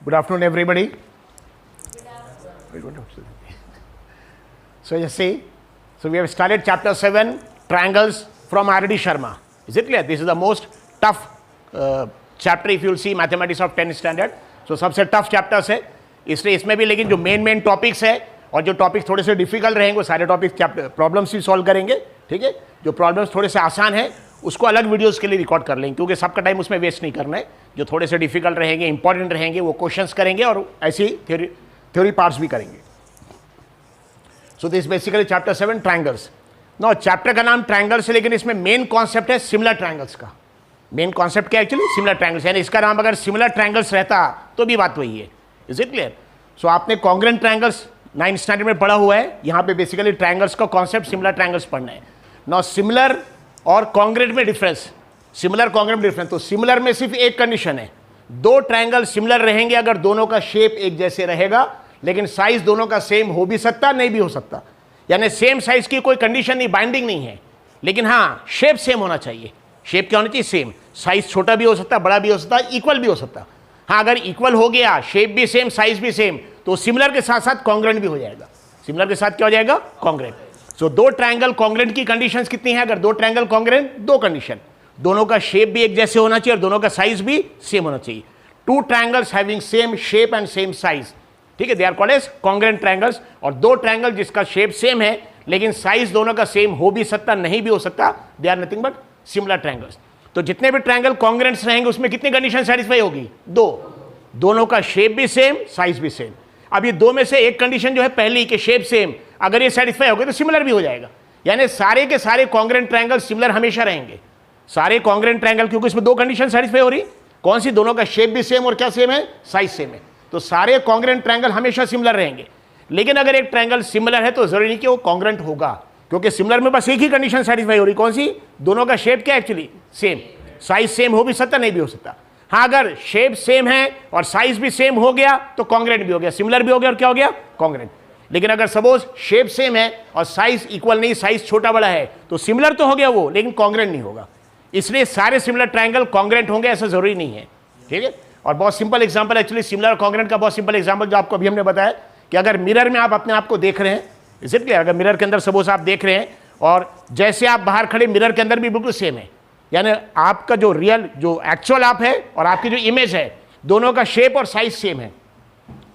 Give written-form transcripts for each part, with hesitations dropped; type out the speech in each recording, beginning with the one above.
Good afternoon, everybody. So, just see, so we have started chapter 7, triangles from R.D. Sharma. Is it clear? This is the most tough chapter if you will see mathematics of 10th standard. So, सबसे tough chapters है, इसलिए इसमें भी लेकिन जो main topics है और जो टॉपिक्स थोड़े से डिफिकल्ट रहेंगे वो सारे टॉपिक्स प्रॉब्लम्स भी सॉल्व करेंगे, ठीक है. जो प्रॉब्लम्स थोड़े से आसान है उसको अलग वीडियोस के लिए रिकॉर्ड कर लेंगे क्योंकि सबका टाइम उसमें वेस्ट नहीं करना है. जो थोड़े से डिफिकल्ट रहेंगे, इंपॉर्टेंट रहेंगे, वो क्वेश्चंस करेंगे और ऐसी थ्योरी पार्ट्स भी करेंगे. So this basically chapter 7 triangles. No chapter का नाम ट्रायंगल्स है लेकिन इसमें मेन कॉन्सेप्ट है सिमिलर ट्रायंगल्स का. मेन कॉन्सेप्ट क्या एक्चुअली सिमिलर ट्रायंगल्स, यानी इसका नाम अगर सिमिलर ट्रायंगल्स रहता तो भी बात वही है. Is it clear? सो आपने कॉन्ग्रुएंट ट्रायंगल्स 9th स्टैंडर्ड में पढ़ा हुआ है. यहाँ पे बेसिकली ट्रायंगल्स का कॉन्सेप्ट सिमिलर ट्रायंगल्स पढ़ना है. नो सिमिलर और कॉन्ग्रुएंट में डिफरेंस, सिमिलर कॉन्ग्रुएंट डिफरेंस. तो सिमिलर में सिर्फ एक कंडीशन है, दो ट्रायंगल सिमिलर रहेंगे अगर दोनों का शेप एक जैसे रहेगा, लेकिन साइज दोनों का सेम हो भी सकता नहीं भी हो सकता. यानी सेम साइज की कोई कंडीशन नहीं, बाइंडिंग नहीं है, लेकिन हाँ शेप सेम होना चाहिए. शेप क्या होना चाहिए? सेम. साइज छोटा भी हो सकता, बड़ा भी हो सकता, इक्वल भी हो सकता. हाँ अगर इक्वल हो गया, शेप भी सेम, साइज भी सेम, तो सिमिलर के साथ साथ कॉन्ग्रुएंट भी हो जाएगा. सिमिलर के साथ क्या हो जाएगा? कॉन्ग्रुएंट. सो दो ट्रायंगल कॉन्ग्रुएंट की कंडीशंस कितनी है? अगर दो ट्रायंगल कॉन्ग्रुएंट, दो कंडीशन, दोनों का शेप भी एक जैसे होना चाहिए और दोनों का साइज भी सेम होना चाहिए. Two triangles having same shape and same size, ठीक है, they are called as congruent triangles. और दो ट्रायंगल जिसका शेप सेम है लेकिन साइज दोनों का सेम हो भी सकता नहीं भी हो सकता, they are nothing but similar triangles. तो जितने भी ट्रायंगल कॉन्ग्रुएंट्स रहेंगे उसमें कितनी कंडीशन सेटिस्फाई होगी? दो. दोनों का शेप भी सेम, साइज भी सेम. अब ये दो में से एक कंडीशन जो है पहली कि शेप सेम, अगर ये सेटिस्फाई हो गई तो सिमिलर भी हो जाएगा. यानी सारे के सारे कॉन्ग्रुएंट ट्रायंगल सिमिलर हमेशा रहेंगे. सारे कॉन्ग्रुएंट ट्रायंगल, क्योंकि इसमें दो कंडीशन सेटिस्फाई हो रही. कौन सी? दोनों का शेप भी सेम और क्या सेम है? साइज सेम है. तो सारे कॉन्ग्रुएंट ट्रायंगल हमेशा सिमिलर रहेंगे. लेकिन अगर एक ट्रायंगल सिमिलर है तो जरूरी नहीं कि वो कॉन्ग्रुएंट होगा, क्योंकि सिमिलर में बस एक ही कंडीशन सेटिस्फाई हो रही. कौन सी? दोनों का शेप क्या एक्चुअली सेम, साइज सेम हो भी सकता नहीं भी हो सकता. हाँ अगर शेप सेम है और साइज भी सेम हो गया तो कॉन्ग्रुएंट भी हो गया, सिमिलर भी हो गया और क्या हो गया? कॉन्ग्रुएंट. लेकिन अगर सपोज शेप सेम है और साइज इक्वल नहीं, साइज छोटा बड़ा है, तो सिमिलर तो हो गया वो लेकिन कॉन्ग्रुएंट नहीं होगा. इसलिए सारे सिमिलर ट्रायंगल कॉन्ग्रुएंट होंगे ऐसा जरूरी नहीं है, ठीक है. और बहुत simple example actually similar congruent का बहुत सिंपल एग्जांपल जो आपको अभी हमने बताया कि अगर मिरर में आप अपने आप को देख रहे हैं, इज इट क्लियर? अगर मिरर के अंदर सपोज आप देख रहे हैं और जैसे आप बाहर खड़े मिरर के अंदर भी बिल्कुल सेम है, यानी आपका जो रियल जो एक्चुअल आप है और आपकी जो इमेज है दोनों का शेप और साइज सेम है.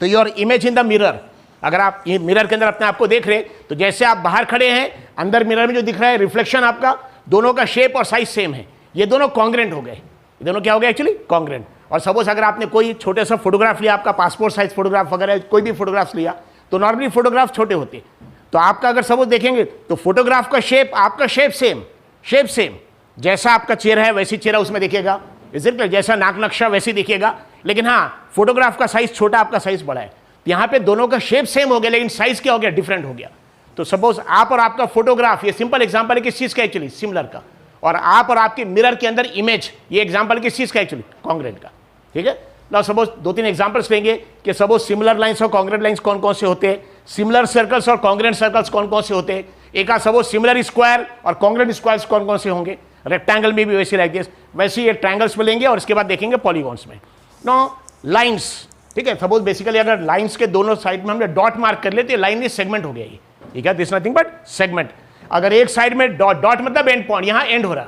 तो your image in the mirror, अगर आप ये मिरर के अंदर अपने आप को देख रहे हैं तो जैसे आप बाहर खड़े हैं अंदर मिरर में जो दिख रहा है रिफ्लेक्शन आपका, दोनों का शेप और साइज सेम है. ये दोनों कॉन्ग्रुएंट हो गए. ये दोनों क्या हो गए एक्चुअली? कॉन्ग्रुएंट. और सपोज अगर आपने कोई छोटे सा फोटोग्राफ लिया, आपका पासपोर्ट साइज फोटोग्राफ वगैरह कोई भी फोटोग्राफ लिया, तो नॉर्मली फोटोग्राफ छोटे होते हैं. तो आपका अगर सपोज देखेंगे तो फोटोग्राफ का शेप, आपका शेप सेम, शेप सेम, जैसा आपका चेहरा है वैसी चेहरा उसमें दिखेगा, इज इट क्लियर? जैसा नाक नक्शा वैसे दिखेगा, लेकिन हाँ फोटोग्राफ का साइज छोटा, आपका साइज बड़ा है. यहाँ पे दोनों का शेप सेम हो गया लेकिन साइज क्या हो गया? डिफरेंट हो गया. तो सपोज आप और आपका फोटोग्राफ, ये सिंपल एग्जांपल है किस चीज का? एक्चुअली सिमिलर का. और आप और आपके मिरर के अंदर इमेज, ये एग्जांपल किस चीज का? एक्चुअली कॉन्ग्रुएंट का, ठीक है. नाउ सपोज दो तीन एग्जांपल्स लेंगे कि सपोज सिमिलर लाइंस और कॉन्ग्रुएंट लाइंस कौन कौन से होते हैं, सिमिलर सर्कल्स और कॉन्ग्रुएंट सर्कल्स कौन कौन से होते हैं. एक सपोज सिमिलर स्क्वायर और कॉन्ग्रुएंट स्क्वायर्स कौन कौन से होंगे. रेक्टेंगल में भी वैसे लाइक दिस, वैसे ये ट्रायंगल्स में लेंगे और इसके बाद देखेंगे पॉलीगॉन्स में. नो लाइंस, ठीक है. सपोज बेसिकली अगर लाइंस के दोनों साइड में हमने डॉट मार्क कर लेते, लाइन सेगमेंट हो गया ये, ठीक है. This nothing but segment. अगर एक साइड में डॉट, डॉट मतलब एंड पॉइंट, यहां एंड हो रहा.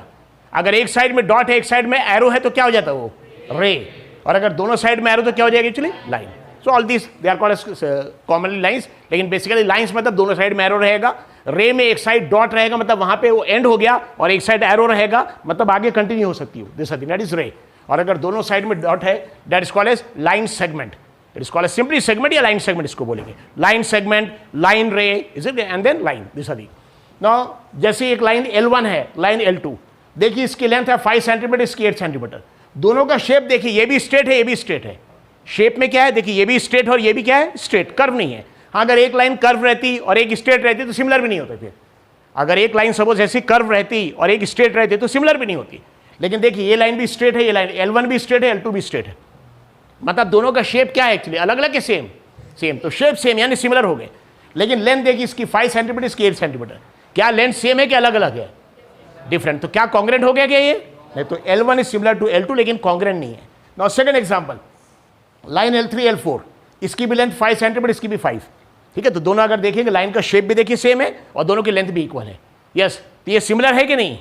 अगर एक साइड में डॉट है एक साइड में एरो है तो क्या हो जाता है? वो रे. और अगर दोनों साइड में एरो तो क्या हो जाएगा actually? Line. So all this they are called commonly lines. लेकिन बेसिकली लाइंस मतलब दोनों साइड में एरो रहेगा. रे में एक साइड डॉट रहेगा मतलब वहां पे वो एंड हो गया, और एक साइड एरो रहेगा मतलब आगे कंटिन्यू हो सकती है. दिस दैट इज रे. और अगर दोनों साइड में डॉट है that is called as line segment. It is called as simply segment या लाइन सेगमेंट इसको बोलेंगे. Line segment, line ray, is it, and then line. This are the. Now जैसे एक लाइन L1 है, line L2, देखिए इसकी length है 5 centimetre, इसकी 8 सेंटीमीटर. दोनों का शेप देखिए, ये भी स्ट्रेट है ये भी स्ट्रेट है. शेप में क्या है देखिए, ये भी स्ट्रेट और ये भी क्या है? स्ट्रेट. कर्व नहीं है. हाँ अगर एक लाइन कर्व रहती और एक स्ट्रेट रहती तो सिमिलर भी नहीं होते थे. अगर एक लाइन सपोज ऐसी कर्व रहती और एक स्ट्रेट रहती तो सिमिलर भी नहीं होती. लेकिन देखिए ये लाइन भी स्ट्रेट है, ये लाइन L1 भी स्ट्रेट है, L2 भी स्ट्रेट है, मतलब दोनों का शेप क्या है एक्चुअली? अलग अलग है, सेम सेम. तो शेप सेम यानी सिमिलर हो गए. लेकिन लेंथ देखिए इसकी 5 सेंटीमीटर, इसकी 8 सेंटीमीटर. क्या लेंथ सेम है कि अलग अलग है? डिफरेंट. तो क्या कॉन्ग्रुएंट हो गया क्या ये? नहीं. तो L1 is similar to L2 लेकिन कॉन्ग्रुएंट नहीं है. Now second example, line L3 L4, इसकी भी लेंथ 5 सेंटीमीटर, इसकी भी 5, ठीक है। तो दोनों अगर देखेंगे लाइन का शेप भी देखिए सेम है और दोनों की लेंथ भी इक्वल है। यस, तो ये सिमिलर है कि नहीं?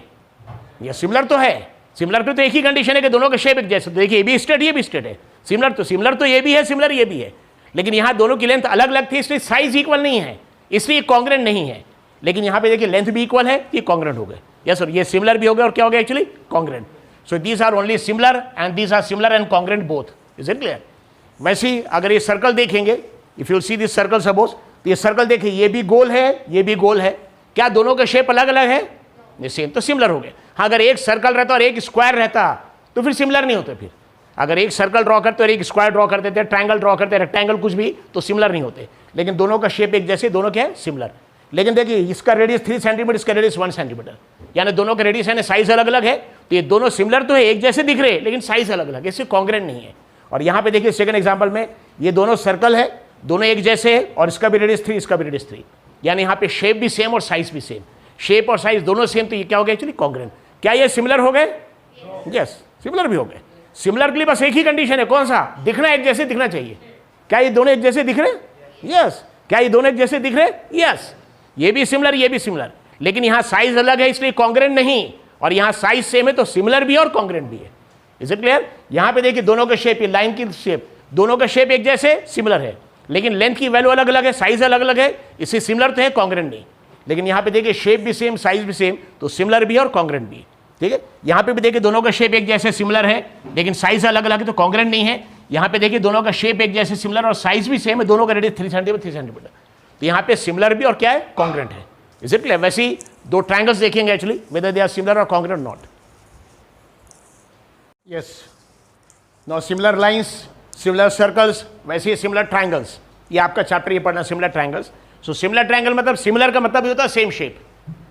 ये सिमिलर तो है। सिमिलर पे तो एक ही कंडीशन है कि दोनों का शेप एक जैसे। तो देखिए ये भी स्ट्रेट, ये भी स्ट्रेट है। सिमिलर तो ये भी है, सिमिलर ये भी है, लेकिन यहाँ दोनों की लेंथ अलग अलग थी, इसलिए साइज इक्वल नहीं है, इसलिए कॉन्ग्रेंट नहीं है। लेकिन यहाँ पे देखिए लेंथ भी इक्वल है, ये कॉन्ग्रेंट हो गए। यस सर, ये सिमिलर भी हो गया और क्या हो गया actually? Congruent. So these are only similar and these are similar and congruent both. Is it clear? वैसे ही अगर ये सर्कल देखेंगे, if you see this circle suppose, तो ये सर्कल देखिए ये भी गोल है, ये भी गोल है, क्या दोनों का शेप अलग अलग है? ये सेम, तो सिमिलर हो गए। हाँ, अगर एक सर्कल रहता और एक स्क्वायर रहता तो फिर सिमिलर नहीं होते। फिर अगर एक सर्कल ड्रॉ करते और एक स्क्वायर ड्रॉ करते थे, ट्रायंगल ड्रॉ करते, रेक्टेंगल कुछ भी, तो सिमिलर नहीं होते। लेकिन दोनों का शेप एक जैसे, दोनों क्या है? सिमिलर। लेकिन देखिए इसका रेडियस 3 सेंटीमीटर, इसका रेडियस 1 सेंटीमीटर, यानी दोनों का रेडियस है साइज अलग अलग है। तो ये दोनों सिमिलर तो है, एक जैसे दिख रहे हैं, लेकिन साइज अलग अलग है, इससे कॉन्ग्रेंट नहीं है। और यहाँ पे देखिए सेकंड एग्जांपल में ये दोनों सर्कल है, दोनों एक जैसे है, और इसका भी रेडियस 3, इसका भी रेडियस 3, यानी यहाँ पे शेप भी सेम और साइज भी सेम, शेप और साइज दोनों सेम। तो ये क्या हो गया एक्चुअली? कॉन्ग्रेंट। क्या ये सिमिलर हो गए? यस, सिमिलर भी हो गए। सिमिलर के लिए बस एक ही कंडीशन है, कौन सा? दिखना एक जैसे दिखना चाहिए। क्या ये दोनों एक जैसे दिख रहे? यस। क्या ये दोनों एक जैसे दिख रहे? यस। ये भी सिमिलर, ये भी सिमिलर, लेकिन यहाँ साइज अलग है इसलिए कॉन्ग्रेंट नहीं, और यहाँ साइज सेम है तो सिमिलर भी और कॉन्ग्रेंट भी है। Is it clear? यहाँ पे देखिए दोनों का शेप, ये लाइन की शेप, दोनों का शेप एक जैसे सिमिलर है, लेकिन लेंथ की वैल्यू अलग अलग है, साइज अलग अलग है, इससे सिमिलर तो है, कॉन्ग्रेंट नहीं। लेकिन यहाँ पे देखिए शेप भी सेम, साइज भी सेम, तो सिमिलर भी और कॉन्ग्रेंट भी। ठीक है, यहाँ पे भी देखिए दोनों का शेप एक जैसे सिमिलर है, लेकिन साइज अलग अलग है, तो कॉन्ग्रेंट नहीं है। यहाँ पे देखिए दोनों का शेप एक जैसे सिमिलर और साइज भी सेम है, दोनों का रेडियस 3 सेंटीमीटर, तो यहाँ पे सिमिलर भी और क्या है? कॉन्ग्रेंट है। Is it clear? वैसे ही दो ट्रायंगल्स देखेंगे actually whether they are similar और congruent not. Yes, now similar lines, similar circles, वैसे ही सिमिलर ट्रायंगल्स, ये आपका चैप्टर ये पढ़ना, similar triangles. So similar triangle मतलब, सिमिलर का मतलब ये होता है सेम शेप।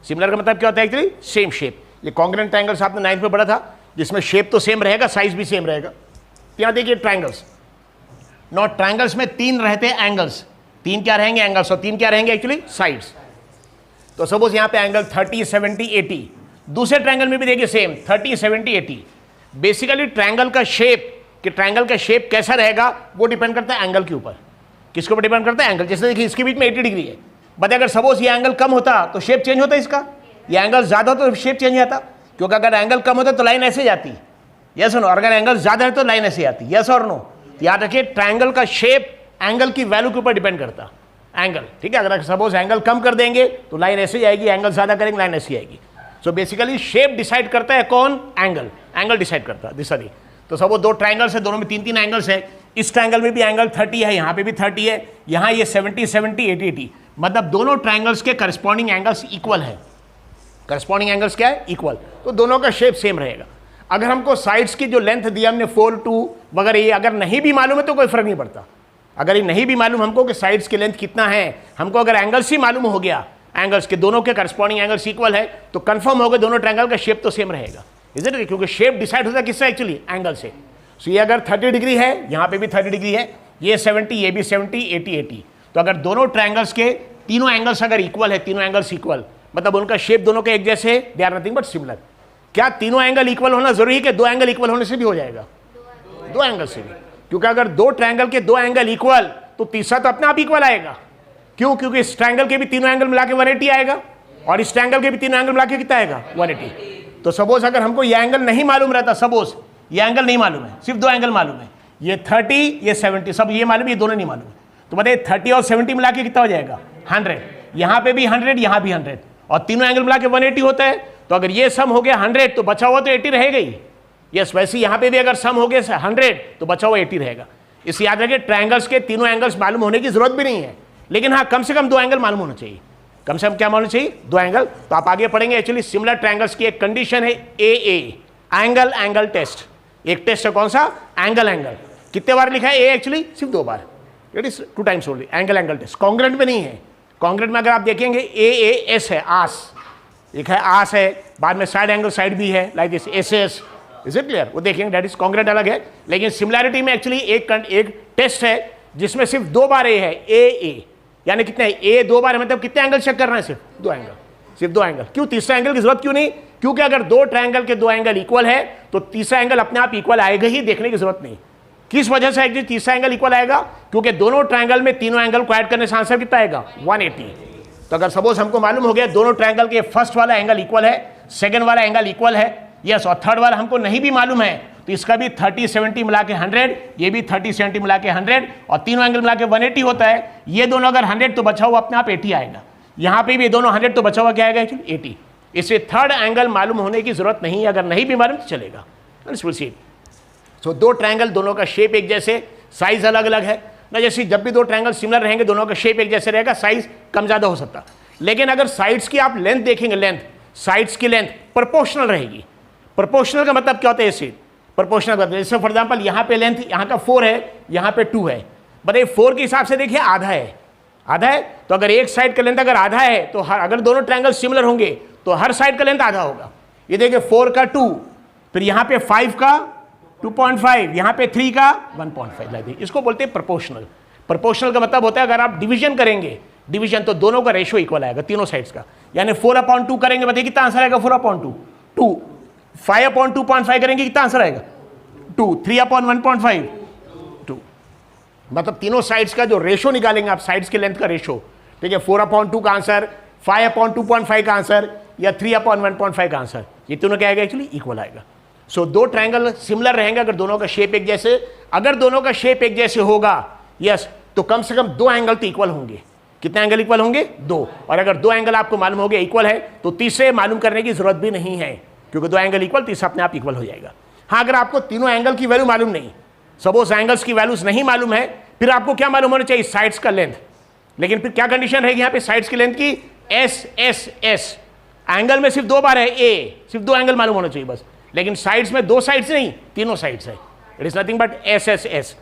सिमिलर का मतलब क्या होता है एक्चुअली? Same shape. ये कॉन्ग्रेंट ट्रायंगल्स आपने 9th में पढ़ा था, जिसमें शेप तो सेम रहेगा, साइज भी सेम रहेगा। यहाँ देखिए ट्रायंगल्स, नॉट ट्रायंगल्स में 3 रहते हैं एंगल्स, 3 क्या रहेंगे? एंगल्स, और 3 क्या रहेंगे एक्चुअली? साइड्स। तो सपोज यहाँ पे एंगल 30, 70, 80, दूसरे ट्रायंगल में भी देखिए सेम 30, 70, 80। बेसिकली ट्रायंगल का शेप, कि ट्रायंगल का शेप कैसा रहेगा वो डिपेंड करता है एंगल के ऊपर। किसके ऊपर डिपेंड करता है? एंगल। जैसे देखिए इसके बीच में 80 डिग्री है, बट अगर सपोज ये एंगल कम होता तो शेप चेंज होता इसका, ये एंगल ज्यादा होता तो शेप चेंज आता, क्योंकि अगर एंगल कम होता तो लाइन ऐसे जाती, यस और नो, और अगर एंगल ज्यादा है तो लाइन ऐसे आती, यस और नो। याद रखिए ट्रायंगल का शेप एंगल की वैल्यू के ऊपर डिपेंड करता एंगल। ठीक है, अगर सपोज एंगल कम कर देंगे तो लाइन ऐसे जाएगी, एंगल ज्यादा करेंगे लाइन ऐसी आएगी। सो बेसिकली शेप डिसाइड करता है कौन? एंगल। एंगल डिसाइड करता है दिस। तो सपोज दो ट्रायंगल्स है, दोनों में 3 एंगल्स है। इस ट्रायंगल में भी एंगल 30 है, यहाँ पे भी 30 है, यहाँ ये 70, 70, 80, 80, मतलब दोनों ट्रायंगल्स के करस्पॉन्डिंग एंगल्स इक्वल है। करस्पॉन्डिंग एंगल्स क्या है? इक्वल। तो दोनों का शेप सेम रहेगा। अगर हमको साइड्स की जो लेंथ दिया हमने 4, 2 वगैरह, ये अगर नहीं भी मालूम है तो कोई फर्क नहीं पड़ता। अगर ये नहीं भी मालूम हमको कि साइड्स की लेंथ कितना है, हमको अगर एंगल्स ही मालूम हो गया, एंगल्स के दोनों के करस्पॉन्डिंग एंगल्स इक्वल है, तो कंफर्म हो गया दोनों ट्रायंगल का शेप तो सेम रहेगा। Is it? क्योंकि शेप डिसाइड होता है किससे? एक्चुअली एंगल से। सो ये अगर 30 डिग्री है, यहाँ पे भी 30 डिग्री है, ये 70, ये भी 70, 80, 80, तो अगर दोनों ट्रायंगल्स के तीनों एंगल्स अगर इक्वल है, तीनों एंगल्स इक्वल, मतलब उनका शेप दोनों के एक जैसे, they are nothing but similar. क्या तीनों एंगल इक्वल होना जरूरी है कि 2 एंगल इक्वल होने से भी हो जाएगा? 2 एंगल से भी, क्योंकि अगर 2 ट्रायंगल के 2 एंगल इक्वल तो तीसरा तो अपने आप इक्वल आएगा। क्यों? क्योंकि इस ट्रायंगल के भी तीनों एंगल मिला के 180 आएगा, और इस ट्रायंगल के भी तीनों एंगल मिला के कितना आएगा? 180। तो सपोज अगर हमको ये एंगल नहीं मालूम रहता, सपोज ये एंगल नहीं मालूम है, सिर्फ 2 एंगल मालूम है, ये 30, ये 70, सब ये मालूम है, ये दोनों नहीं मालूम है, तो बताइए 30 और 70 मिला के कितना हो जाएगा? 100। यहाँ पे भी 100, यहाँ भी 100, और तीनों एंगल मिला के 180 होता है। तो अगर ये सम हो गया 100 तो बचा हुआ तो 80 रहेगा ही। यस, वैसे यहाँ पे भी अगर सम हो गया 100 तो बचा हुआ 80 रहेगा। इस याद रखिए ट्रायंगल्स के तीनों एंगल्स मालूम होने की जरूरत भी नहीं है, लेकिन हाँ कम से कम 2 एंगल मालूम होना चाहिए। कम से कम क्या मालूम चाहिए? 2 एंगल। तो आप आगे पढ़ेंगे एक्चुअली सिमिलर ट्रायंगल्स की एक कंडीशन है AA, एंगल टेस्ट। एक टेस्ट है कौन सा? एंगल। कितने बार लिखा है ए? एक्चुअली सिर्फ 2 बार, it is 2 times only. Angle test congruent में नहीं है। कॉन्ग्रेंट में अगर आप देखेंगे AAS है, आस लिखा है, आस है, बाद में साइड एंगल साइड भी है, like this SS। Is it clear? वो देखेंगे, दैट इज कॉन्ग्रेंट अलग है। लेकिन सिमिलैरिटी में एक्चुअली एक टेस्ट है जिसमें सिर्फ 2 बार ए है, AA, यानी कितने? ए 2 बार है, मतलब कितने एंगल चेक करना है? सिर्फ 2 एंगल, सिर्फ 2 एंगल। क्यों? तीसरा एंगल की जरूरत क्यों नहीं? क्योंकि अगर 2 ट्रायंगल के 2 एंगल इक्वल है तो तीसरा एंगल अपने आप इक्वल आएगा ही, देखने की जरूरत नहीं। किस वजह से एक तीसरा एंगल इक्वल आएगा? क्योंकि दोनों ट्रायंगल में तीनों एंगल को ऐड करने से आंसर कितना आएगा? 180। तो अगर सपोज हमको मालूम हो गया दोनों ट्रायंगल के फर्स्ट वाला एंगल इक्वल है, सेकंड वाला एंगल इक्वल है, यस, और थर्ड वाला हमको नहीं भी मालूम है, तो इसका भी 30-70 मिला के 100, ये भी 30-70 मिला के 100, और तीनों एंगल मिला के 180 होता है। ये दोनों अगर 100 तो बचा हुआ अपने आप 80 आएगा। यहाँ पे भी दोनों 100 तो बचा हुआ क्या आएगा? एक्चुअली 80। इससे थर्ड एंगल मालूम होने की जरूरत नहीं है, अगर नहीं भी मालूम तो चलेगा। सो दो ट्रायंगल, दोनों का शेप एक जैसे, साइज अलग अलग है ना। जैसे जब भी दो ट्रायंगल सिमिलर रहेंगे, दोनों का शेप एक जैसे रहेगा, साइज कम ज्यादा हो सकता। लेकिन अगर साइड्स की आप लेंथ देखेंगे, लेंथ, साइड्स की लेंथ प्रोपोर्शनल रहेगी। प्रोपोर्शनल का मतलब क्या होता है? ऐसे प्रोपोर्शनल का जैसे फॉर एग्जांपल यहाँ पे लेंथ यहाँ का 4 है, यहाँ पे 2 है, बताइए 4 के हिसाब से देखिए आधा है, आधा है। तो अगर एक साइड का लेंथ अगर आधा है तो अगर दोनों ट्रायंगल सिमिलर होंगे तो हर साइड का लेंथ आधा होगा। ये देखिए 4 का 2, फिर यहाँ पे 5 का 2.5, यहाँ पे 3 का 1.5, इसको बोलते हैं प्रोपोर्शनल। प्रोपोर्शनल का मतलब होता है अगर आप डिवीजन करेंगे, डिवीजन, तो दोनों का रेशियो इक्वल आएगा तीनों साइड्स का। यानी 4/2 करेंगे, बताइए कितना आंसर आएगा? 4/2, 2। 5/2.5 करेंगे, कितना आंसर आएगा? 2। 3/1.5, 2। मतलब तीनों साइड्स का जो रेशो निकालेंगे आप, साइड्स के लेंथ का रेशो, ठीक है, 4/2 का आंसर, 5/2.5 का आंसर, या 3/1.5 का आंसर, ये तीनों क्या आएगा? एक्चुअली इक्वल आएगा। सो दो ट्रायंगल सिमिलर रहेंगे अगर दोनों का शेप एक जैसे। अगर दोनों का शेप एक जैसे होगा, यस, तो कम से कम दो एंगल तो इक्वल होंगे। कितने एंगल इक्वल होंगे? 2। और अगर दो एंगल आपको मालूम हो गया इक्वल है, तो तीसरे मालूम करने की जरूरत भी नहीं है, क्योंकि दो एंगल इक्वल, तीसरा अपने आप इक्वल हो जाएगा। हाँ, अगर आपको तीनों एंगल की वैल्यू मालूम नहीं, सपोज एंगल्स की वैल्यूज नहीं मालूम है, फिर आपको क्या मालूम होना चाहिए? साइड्स का लेंथ। लेकिन फिर क्या कंडीशन रहेगी यहाँ पे साइड्स की लेंथ की? S S S. एंगल में सिर्फ 2 बार है ए, सिर्फ 2 एंगल मालूम होना चाहिए बस। लेकिन साइड्स में 2 साइड्स नहीं, तीनों साइड्स है। It is nothing but S S S.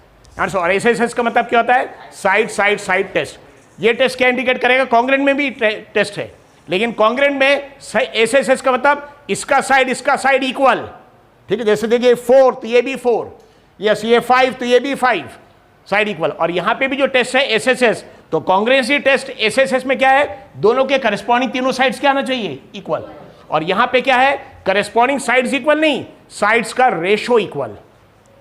और एस एस एस का मतलब क्या होता है? Side side side test. ये टेस्ट क्या इंडिकेट करेगा? कॉन्ग्रेंट में भी टेस्ट है, लेकिन कॉन्ग्रेंट में एस एस एस का मतलब इसका साइड इक्वल, ठीक है। जैसे देखिए 4 तो ये भी 4, यस, ये 5 तो ये भी 5, साइड इक्वल। और यहां पे भी जो टेस्ट है एस एस एस, तो congruency test S S S में क्या है? दोनों के करस्पॉन्डिंग तीनों साइड्स क्या आना चाहिए? इक्वल। और यहां पे क्या है? करस्पॉन्डिंग साइड्स इक्वल नहीं, साइड्स का रेशो इक्वल।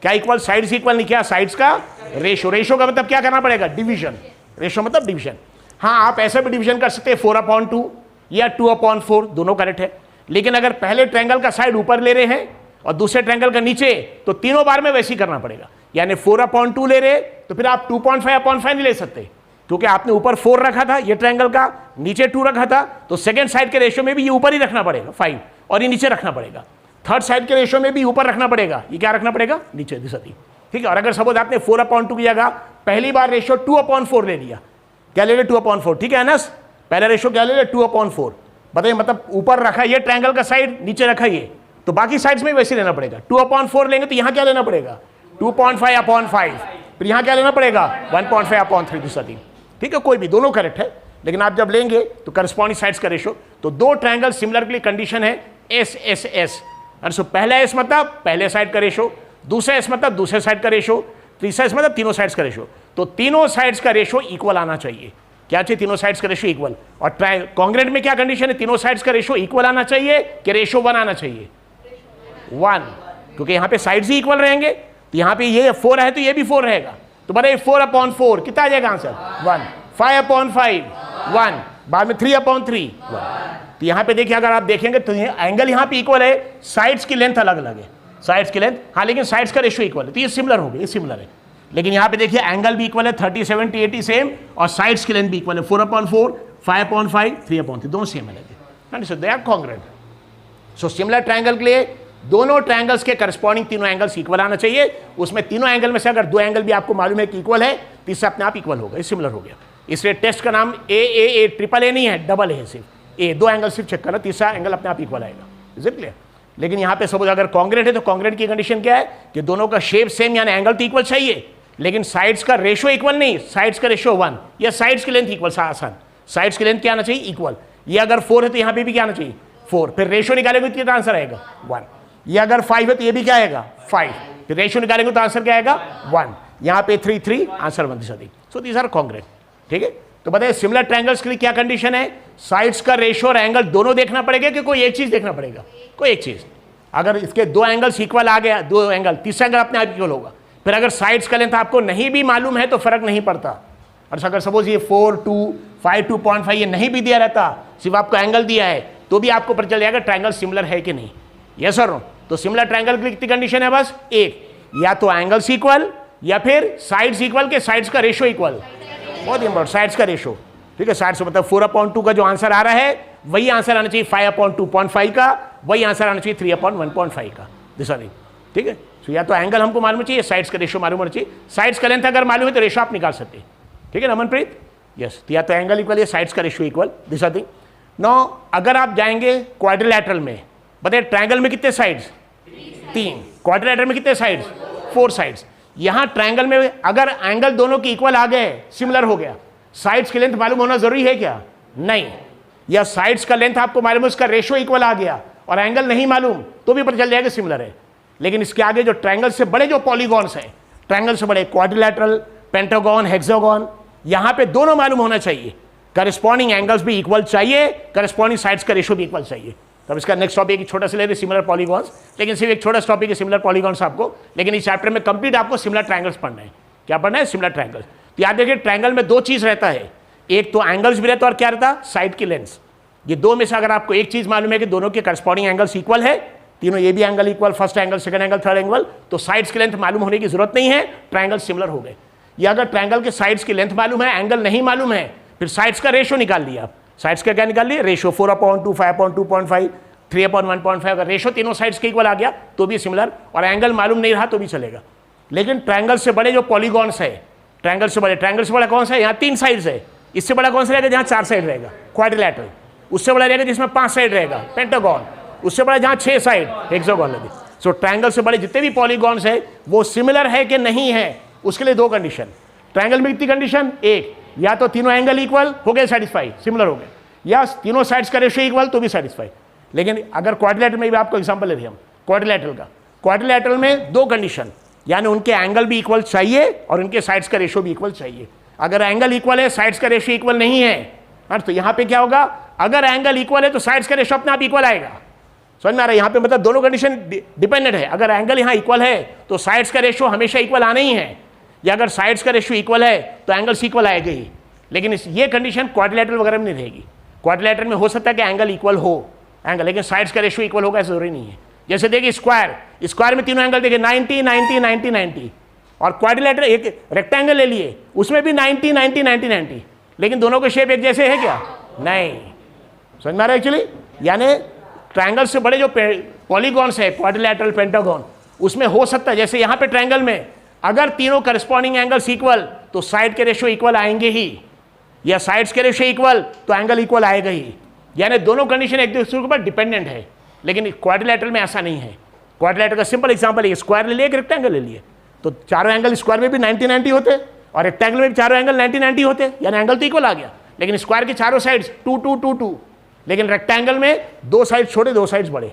क्या इक्वल? साइड्स इक्वल नहीं, क्या? साइड्स का रेशो। रेशो का मतलब क्या करना पड़ेगा? डिवीजन। रेशो मतलब डिवीजन। हाँ, आप ऐसे भी डिवीजन कर सकते हैं 4/2 या 2/4, दोनों करेक्ट है। लेकिन अगर पहले ट्रायंगल का साइड ऊपर ले रहे हैं और दूसरे ट्रायंगल का नीचे, तो तीनों बार में वैसे ही करना पड़ेगा। यानी 4/2 ले रहे तो फिर आप 2.5/5 नहीं ले सकते, क्योंकि आपने ऊपर 4 रखा था ये ट्रायंगल का, नीचे 2 रखा था, तो सेकंड साइड के रेशियो में भी ये ऊपर ही रखना पड़ेगा 5, और ये नीचे रखना पड़ेगा। थर्ड साइड के रेशियो में भी ऊपर रखना पड़ेगा, ये क्या रखना पड़ेगा? नीचे, दिशती, ठीक है। और अगर सपोज आपने 4/2 की जगह पहली बार रेशियो 2/4 ले लिया, क्या ले लिया? 2/4, ठीक है ना। पहला रेशियो क्या ले लिया? 2/4। बताइए, मतलब ऊपर रखा ये ट्रायंगल का साइड, नीचे रखा ये, तो बाकी साइड्स में वैसे लेना पड़ेगा। 2/4 लेंगे तो यहाँ क्या लेना पड़ेगा? 2.5/5। फिर यहाँ क्या लेना पड़ेगा? 1.5/3, दिशती, ठीक है। कोई भी, दोनों करेक्ट है, लेकिन आप जब लेंगे तो करस्पॉन्डिंग साइड्स का रेशो। तो दो ट्रायंगल सिमिलर के लिए कंडीशन है एस एस एस। पहला एस मतलब पहले साइड का रेशो, दूसरा एस मतलब दूसरे साइड का रेशो, तीसरा एस मतलब तीनों साइड्स का रेशो। तो तीनों साइड्स का रेशो इक्वल आना चाहिए। क्या चाहिए? तीनों साइड्स का रेशो इक्वल। और कॉन्ग्रेंट में क्या कंडीशन है? तीनों साइड्स का रेशो इक्वल आना चाहिए कि रेशो 1 आना चाहिए? 1, क्योंकि यहाँ पे साइड्स ही इक्वल रहेंगे। तो यहाँ पे ये 4 है तो ये भी 4 रहेगा, तो बताइए 4/4 कितना आ जाएगा आंसर? 1। 5/5 1, बाद में 3/3 1। तो यहाँ पे देखिए, अगर आप देखेंगे तो एंगल यहाँ पे इक्वल है, साइड्स की लेंथ अलग अलग है, साइड्स की लेंथ, हाँ, लेकिन साइड्स का रेशियो इक्वल है, तो ये सिमिलर हो गया, ये सिमिलर है। लेकिन यहाँ पे देखिए एंगल भी इक्वल है, 30, 70, 80 सेम, और साइड्स की लेंथ भी इक्वल है, 4/4, 5/5, 3/3, दोनों सेम है। So they are congruent. So similar triangle के लिए दोनों ट्रायंगल्स के करस्पॉन्डिंग तीनों एंगल्स इक्वल आना चाहिए। उसमें तीनों एंगल में से अगर 2 एंगल भी आपको मालूम है कि इक्वल है, तीसरा अपने आप इक्वल होगा, ये सिमिलर हो गया। इसलिए टेस्ट का नाम ए ट्रिपल ए नहीं है, डबल ए है, सिर्फ ए, 2 एंगल सिर्फ चेक करना, तीसरा एंगल अपने आप इक्वल आएगा। Is it clear? लेकिन यहाँ पे सपोज अगर कॉन्ग्रेंट है तो कॉन्ग्रेंट की कंडीशन क्या है कि दोनों का शेप सेम, यानी एंगल तो इक्वल चाहिए, लेकिन साइड्स का रेशो इक्वल नहीं, साइड्स का रेशो 1, या साइड्स की लेंथ इक्वल, आसान, साइड्स की लेंथ क्या आना चाहिए? इक्वल। ये अगर 4 है तो यहाँ पे भी क्या आना चाहिए? 4। फिर रेशो निकालेंगे तो कितना आंसर आएगा? 1। ये अगर 5 है तो ये भी क्या आएगा? 5। फिर रेशो निकालेंगे तो आंसर क्या आएगा? 1। यहाँ पे 3 3, answer 1। So these are congruent, ठीक है। तो बताइए सिमिलर ट्रायंगल्स के लिए क्या कंडीशन है? साइड्स का रेशो और एंगल दोनों देखना पड़ेगा कि कोई एक चीज देखना पड़ेगा? कोई एक चीज। अगर इसके 2 एंगल्स इक्वल आ गया, 2 एंगल, तीसरा एंगल अपने आप इक्वल होगा। फिर अगर साइड्स का लेंथ आपको नहीं भी मालूम है तो फर्क नहीं पड़ता। और अगर सपोज ये 4, 2, 5, 2.5 ये नहीं भी दिया रहता, सिर्फ आपको एंगल दिया है, तो भी आपको पता चल जाएगा ट्रायंगल सिमिलर है कि नहीं। यस और नो। तो सिमिलर ट्रायंगल की कितनी कंडीशन है? बस एक, या तो एंगल्स इक्वल या फिर साइड्स इक्वल के साइड्स का रेशो इक्वल। बहुत इंपॉर्टेंट, साइड्स का रेशो। ठीक है, साइड्स मतलब 4/2 का जो आंसर आ रहा है वही आंसर आना चाहिए 5/2.5 का, वही आंसर आना चाहिए 3/1.5 का। This are. ठीक है, तो या तो एंगल हमको मालूम चाहिए, साइड्स का रेशो मालूम होना चाहिए। साइड्स का लेंथ अगर मालूम है तो रेशो आप निकाल सकते हैं। ठीक है ना अमनप्रीत? यस, या तो एंगल इक्वल या साइड्स का ratio equal. This are thing. No, अगर आप जाएंगे क्वाड्रिलैटरल में, बताइए ट्रायंगल में कितने साइड्स? 3। क्वाड्रिलैटरल में कितने साइड्स? 4 साइड्स। यहां ट्रायंगल में अगर एंगल दोनों के इक्वल आ गए, सिमिलर हो गया, साइड्स की लेंथ मालूम होना जरूरी है क्या? नहीं। या साइड्स का लेंथ आपको मालूम है, उसका रेशो इक्वल आ गया और एंगल नहीं मालूम, तो भी पता चल जाएगा सिमिलर है। लेकिन इसके आगे जो ट्रायंगल से बड़े जो पॉलीगॉन्स हैं, ट्रायंगल से बड़े क्वाड्रिलैटरल, पेंटागन, हेक्सागन, यहां पे दोनों मालूम होना चाहिए, करस्पॉन्डिंग एंगल्स भी इक्वल चाहिए, करस्पॉन्डिंग साइड्स का रेशो भी इक्वल चाहिए। तब इसका नेक्स्ट टॉपिक छोटा सा ले रहे सिमिलर पॉलीगॉन्स, लेकिन सिर्फ एक छोटा सा टॉपिक है सिमिलर पॉलीगॉन्स आपको, लेकिन इस चैप्टर में कंप्लीट आपको सिमिलर ट्रायंगल्स पढ़ना है। क्या पढ़ना है? Similar triangles. तो याद रखिए ट्रायंगल में 2 चीज रहता है, एक तो एंगल्स भी रहता है और क्या रहता? साइड की लेंथ। ये दो में से अगर आपको एक चीज मालूम है कि दोनों के करस्पॉन्डिंग एंगल्स इक्वल है, तीनों ये भी angle equal, first angle, second angle, third angle, तो साइड्स की लेंथ मालूम होने की जरूरत नहीं है, ट्रायंगल सिमिलर हो गए। या अगर ट्रायंगल के साइड्स की लेंथ मालूम है, एंगल नहीं मालूम है, फिर साइड्स का रेशो निकाल लिया। साइड्स का क्या निकाल लिया? रेशो 4/2, 5/2.5, 3/1.5। अगर रेशो तीनों साइड्स के इक्वल आ गया तो भी सिमिलर, और एंगल मालूम नहीं रहा तो भी चलेगा। लेकिन ट्रायंगल से बड़े जो पॉलीगॉन्स है, ट्रायंगल से बड़ा कौन सा है? यहाँ 3 साइड्स है। इससे बड़ा कौन सा रहेगा? जहाँ 4 साइड रहेगा, क्वाड्रिलैटरल। उससे बड़ा रहेगा जिसमें 5 साइड रहेगा, पेंटागन। उससे बड़ा जहाँ 6 साइड, हेक्सागन लगे। सो ट्रायंगल से बड़े जितने भी पॉलीगॉन्स है वो सिमिलर है कि नहीं है, उसके लिए 2 कंडीशन। ट्रायंगल में कितनी कंडीशन? एक, या तो तीनों एंगल इक्वल हो गए, सेटिस्फाई, सिमिलर हो गए, या तीनों साइड्स का रेशो इक्वल तो भी सेटिस्फाई। लेकिन अगर क्वाड्रिलैटरल में भी आपको एग्जांपल ले रही हम क्वाड्रिलैटरल का, क्वाड्रिलैटरल में 2 कंडीशन, यानी उनके एंगल भी इक्वल चाहिए और उनके साइड्स का रेशो भी इक्वल चाहिए। अगर एंगल इक्वल है, साइड्स का रेशो इक्वल नहीं है, तो यहाँ पे क्या होगा? अगर एंगल इक्वल है तो साइड्स का रेशो अपने आप इक्वल आएगा। समझ में आ रहा है? यहाँ पे मतलब दोनों कंडीशन डिपेंडेंट है। अगर एंगल यहाँ इक्वल है तो साइड्स का रेशो हमेशा इक्वल आना ही है, या अगर साइड्स का रेशो इक्वल है तो एंगल्स इक्वल आएगा ही। लेकिन ये कंडीशन क्वाड्रिलैटरल वगैरह में नहीं रहेगी। क्वाड्रिलैटरल में हो सकता है कि एंगल इक्वल हो, एंगल, लेकिन साइड्स का रेशो इक्वल होगा ऐसा जरूरी नहीं है। जैसे देखिए स्क्वायर में तीनों एंगल देखिए 90, 90, 90, 90, और क्वाड्रिलैटरल एक रेक्टेंगल ले लिए उसमें भी 90, 90, 90, 90, लेकिन दोनों के शेप एक जैसे है क्या? नहीं। समझ में आ रहा है एक्चुअली? यानी ट्रायंगल से बड़े जो पॉलीगॉन्स है, क्वाड्रिलैटरल, पेंटागन, उसमें हो सकता है जैसे यहाँ पे ट्रायंगल में अगर तीनों करस्पॉन्डिंग एंगल्स इक्वल तो साइड के रेशो इक्वल आएंगे ही, या साइड्स के रेशो इक्वल तो एंगल इक्वल आएगा ही। यानी दोनों कंडीशन एक दूसरे के ऊपर डिपेंडेंट है। लेकिन क्वाड्रिलैटरल में ऐसा नहीं है। क्वाड्रिलैटरल का सिंपल एग्जांपल है, स्क्वायर ले लिए, एक रेक्टेंगल ले लिए, तो चारों एंगल स्क्वायर में भी 90, 90 होते और रेक्टेंगल में भी चारों एंगल 90, 90 होते, यानी एंगल तो इक्वल आ गया। लेकिन स्क्वायर के चारों साइड्स 2, 2, 2, 2, लेकिन रेक्टेंगल में 2 साइड छोटे, 2 साइड्स बड़े।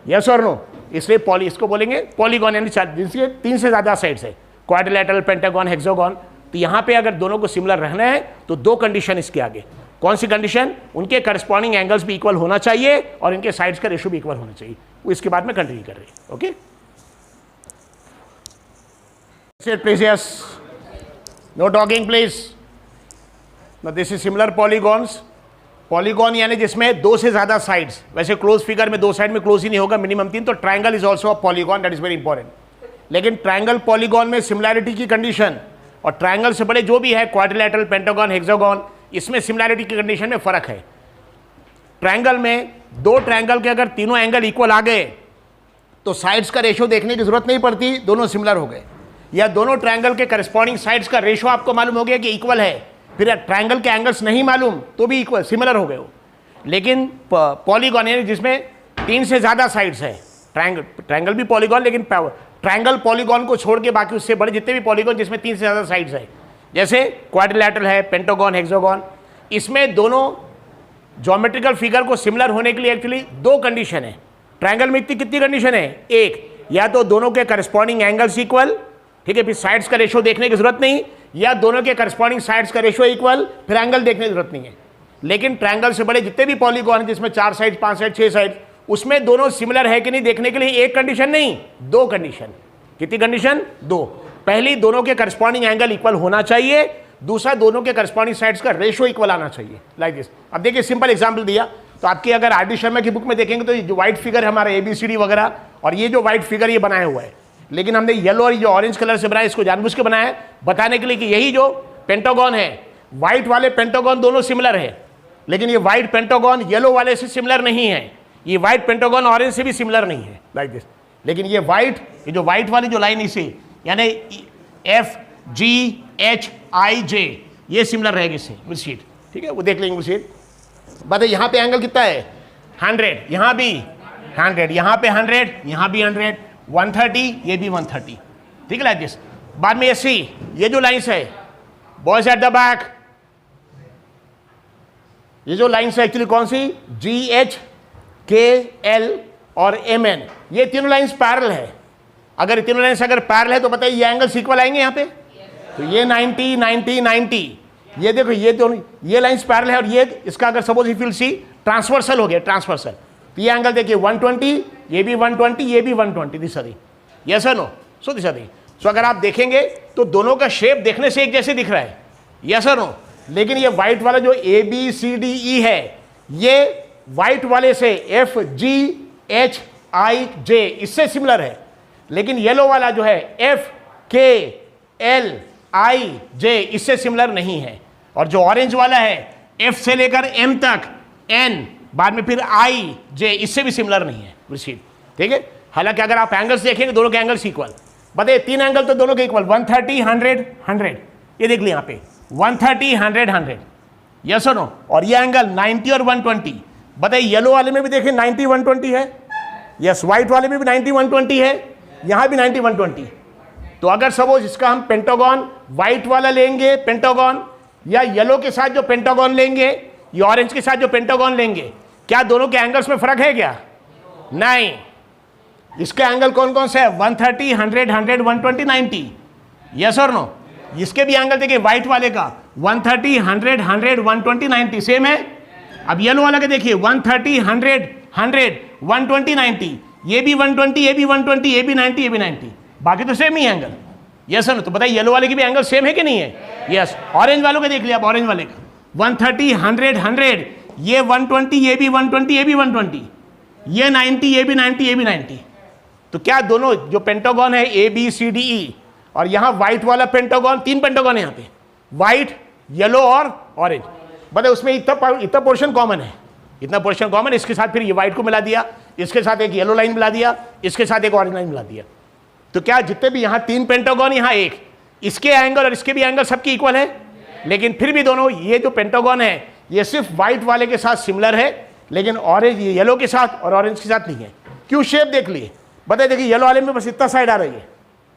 यस और नो? इसलिए इसको बोलेंगे पॉलीगॉन, यानी जिसके 3 से ज्यादा साइड्स है, क्वाड्रिलैटरल, पेंटागन, हेक्सागन। तो यहाँ पे अगर दोनों को सिमिलर रहना है तो 2 कंडीशन इसके आगे। कौन सी कंडीशन? उनके करस्पॉन्डिंग एंगल्स भी इक्वल होना चाहिए और इनके साइड्स का रेशो भी इक्वल होना चाहिए। वो इसके बाद में कंटिन्यू कर रहे हैं। Okay, please, yes, know talking please. This is similar polygons. Polygon यानी जिसमें 2 से ज्यादा साइड्स, वैसे क्लोज फिगर में 2 साइड में क्लोज ही नहीं होगा, मिनिमम 3, तो triangle is also a polygon, that is very important. लेकिन ट्रायंगल पॉलीगॉन में सिमिलैरिटी की कंडीशन और ट्रायंगल से बड़े जो भी है, क्वाड्रिलैटरल, पेंटागन, हेक्सागन, इसमें सिमिलैरिटी की कंडीशन में फर्क है। ट्रायंगल में 2 ट्रायंगल के अगर तीनों एंगल इक्वल आ गए तो साइड्स का रेशो देखने की जरूरत नहीं पड़ती, दोनों सिमिलर हो गए। या दोनों ट्रायंगल के करस्पॉन्डिंग साइड्स का रेशो आपको मालूम हो गया कि इक्वल है, फिर ट्रायंगल के एंगल्स नहीं मालूम तो भी इक्वल, सिमिलर हो गए हो। लेकिन पॉलीगॉन यानी जिसमें 3 से ज्यादा साइड्स है, ट्रायंगल भी पॉलीगॉन, लेकिन ट्रायंगल पॉलीगॉन को छोड़ के बाकी उससे बड़े जितने भी पॉलीगॉन जिसमें 3 से ज्यादा साइड्स है, जैसे क्वाड्रिलैटरल है, पेंटागन, हेक्सागन, इसमें दोनों ज्योमेट्रिकल फिगर को सिमिलर होने के लिए एक्चुअली 2 कंडीशन है। ट्रायंगल में कितनी कंडीशन है? एक, या तो दोनों के करस्पॉन्डिंग एंगल्स इक्वल, ठीक है, फिर साइड्स का रेशो देखने की जरूरत नहीं, या दोनों के करस्पॉन्डिंग साइड्स का रेशो इक्वल, फिर एंगल देखने की जरूरत नहीं है। लेकिन ट्रायंगल से बड़े जितने भी पॉलीगॉन हैं जिसमें 4 साइड, 5 साइड, 6 साइड, उसमें दोनों सिमिलर है कि नहीं देखने के लिए एक कंडीशन नहीं, 2 कंडीशन। कितनी कंडीशन? 2। पहली दोनों के करस्पॉन्डिंग एंगल इक्वल होना चाहिए, दूसरा दोनों के करस्पॉन्डिंग साइड्स का रेशियो इक्वल आना चाहिए, लाइक दिस। अब देखिए सिंपल एग्जांपल दिया, तो आपकी अगर आर.डी. शर्मा की बुक में देखेंगे तो ये जो व्हाइट फिगर है हमारा ABCD वगैरह, और ये जो व्हाइट फिगर ये बनाया हुआ है, लेकिन हमने येलो और जो ऑरेंज कलर से बनाया इसको जानबूझ के बनाया है बताने के लिए कि यही जो पेंटागन है, व्हाइट वाले पेंटागन दोनों सिमिलर है, लेकिन ये व्हाइट पेंटागन येलो वाले से सिमिलर नहीं है, ये व्हाइट पेंटागन ऑरेंज से भी सिमिलर नहीं है, लाइक दिस। लेकिन ये व्हाइट, ये जो व्हाइट वाली जो लाइन इसे यानी FGHIJ ये सिमिलर रहेगी इससे विद शीट, ठीक है, वो देख लेंगे विद शीट। बताइए यहाँ पे एंगल कितना है 100, यहाँ भी 100, यहाँ पे 100, यहाँ भी 100, 130, ये भी 130, ठीक है, लाइक दिस। बाद में ये सी, ये जो लाइन्स है बॉयज एट द बैक, ये जो लाइन्स है एक्चुअली कौन सी GH KL और MN, ये तीनों लाइन्स पैरेलल है। अगर तीनों लाइन्स अगर पैरेलल है तो बताइए ये एंगल्स इक्वल आएंगे यहाँ पे, तो ये 90 90 90, ये देखो ये दोनों ये लाइन्स पैरेलल है, और ये इसका अगर suppose if you see transversal हो गया, ट्रांसवर्सल, तो ये एंगल देखिए 120, ये भी 120, ये भी 120, दिस आर यस और no, so this are so अगर आप देखेंगे तो दोनों का शेप देखने से एक जैसे दिख रहा है, यस और नो, लेकिन ये व्हाइट वाला जो ABCDE है ये व्हाइट वाले से FGHIJ इससे सिमिलर है, लेकिन येलो वाला जो है FKLIJ इससे सिमिलर नहीं है, और जो ऑरेंज वाला है F से लेकर M तक N बाद में फिर IJ इससे भी सिमिलर नहीं है, ठीक है। हालांकि अगर आप एंगल्स देखेंगे दोनों के एंगल्स इक्वल, बताइए तीन एंगल तो दोनों के इक्वल 130 100 100, ये देख लिया यहाँ पे 130 100 100, यस और नो, और ये एंगल 90 और 120, बताइए येलो वाले में भी देखिए 90 120 है, यस, व्हाइट वाले में भी 90 120 है, यहाँ भी 90 120। तो अगर सपोज इसका हम पेंटागन व्हाइट वाला लेंगे पेंटागन, या येलो के साथ जो पेंटागन लेंगे या ऑरेंज के साथ जो पेंटागन लेंगे, क्या दोनों के एंगल्स में फर्क है क्या? नहीं। इसके एंगल कौन कौन से है 130 100 100 120 90, यस और नो। इसके भी एंगल देखिए व्हाइट वाले का 130 100 100 120 90 सेम है। अब येलो वाला के देखिए 130 100 100 120 90, ये भी 120 ये भी 120 ये भी 90 ये भी 90, बाकी तो सेम ही एंगल, यस और नो। तो बताइए येलो वाले की भी एंगल सेम है कि नहीं है? यस। ऑरेंज वालों का देख लिया, आप ऑरेंज वाले का 130 100 100, ये 120 ये भी 120 ये भी 120, ये 90 ये भी 90 ये भी 90। तो क्या दोनों जो पेंटागन है ABCDE, और यहाँ व्हाइट वाला पेंटागन, तीन पेंटागन है यहाँ पे, व्हाइट येलो और ऑरेंज, बताए उसमें इतना पोर्शन कॉमन है, इतना पोर्शन कॉमन, इसके साथ फिर ये व्हाइट को मिला दिया, इसके साथ एक येलो लाइन मिला दिया, इसके साथ एक ऑरेंज लाइन मिला दिया। तो क्या जितने भी यहाँ तीन पेंटागन, यहाँ एक, इसके एंगल और इसके भी एंगल सबकी इक्वल है, लेकिन फिर भी दोनों ये जो पेंटागन है ये सिर्फ व्हाइट वाले के साथ सिमिलर है, लेकिन ऑरेंज येलो के साथ और ऑरेंज के साथ नहीं है। क्यों? शेप देख लिए, बताइए देखिए येलो वाले में बस इतना साइड आ रही है,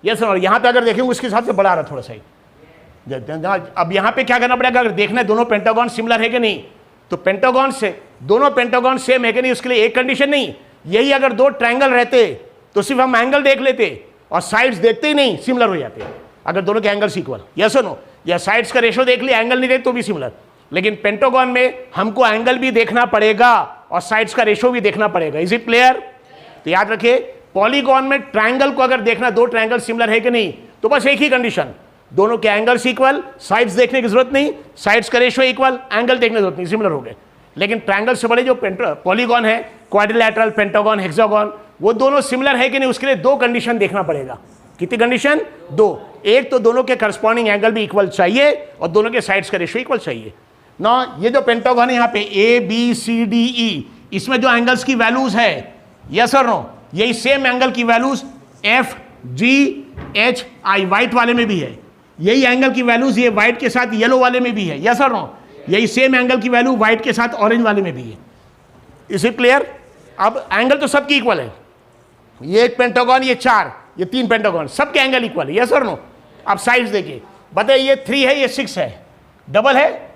यस, और यहाँ पे अगर देखेंगे उसके हिसाब से बड़ा आ रहा है थोड़ा साइड। अब यहाँ पे क्या करना पड़ेगा, अगर देखना है दोनों पेंटागन सिमिलर है कि नहीं, तो पेंटागन से दोनों पेंटागन सेम है कि नहीं, उसके लिए एक कंडीशन नहीं, यही अगर दो ट्रायंगल रहते तो सिर्फ हम एंगल देख लेते और साइड्स देखते ही नहीं, सिमिलर हो जाते अगर दोनों के एंगल्स इक्वल, यस और नो। या साइड्स का रेशो देख लिया, एंगल नहीं देख तो भी सिमिलर, लेकिन पेंटागन में हमको एंगल भी देखना पड़ेगा और साइड्स का रेशो भी देखना पड़ेगा। Is it clear? तो याद रखिए, पॉलीगॉन में ट्रायंगल को अगर देखना दो ट्रायंगल सिमिलर है कि नहीं, तो बस एक ही कंडीशन, दोनों के एंगल्स इक्वल, साइड्स देखने की जरूरत नहीं, साइड्स का रेशो इक्वल, एंगल देखने की जरूरत नहीं, सिमिलर हो गए। लेकिन ट्रायंगल से बड़े जो पॉलीगॉन है, क्वाड्रिलैटरल, पेंटागन, हेक्सागन, वो दोनों सिमिलर है कि नहीं, उसके लिए दो कंडीशन देखना पड़ेगा। कितनी कंडीशन? दो। एक तो दोनों के करस्पॉन्डिंग एंगल भी इक्वल चाहिए और दोनों के साइड्स का रेशो इक्वल चाहिए ना। ये जो पेंटागन है यहाँ पे ABCDE, इसमें जो एंगल्स की वैल्यूज है, यस और नो, यही सेम एंगल की वैल्यूज FGHI व्हाइट वाले में भी है, यही एंगल की वैल्यूज ये व्हाइट के साथ येलो वाले में भी है, यस और नो, यही सेम एंगल की वैल्यू व्हाइट के साथ ऑरेंज वाले में भी है। Is it clear? अब एंगल तो सबकी इक्वल है, ये एक पेंटागन, ये चार, ये तीन पेंटागन, सबके एंगल इक्वल है, यस और नो। अब साइड्स देखिए, बताइए ये 3 है, ये 6 है, डबल है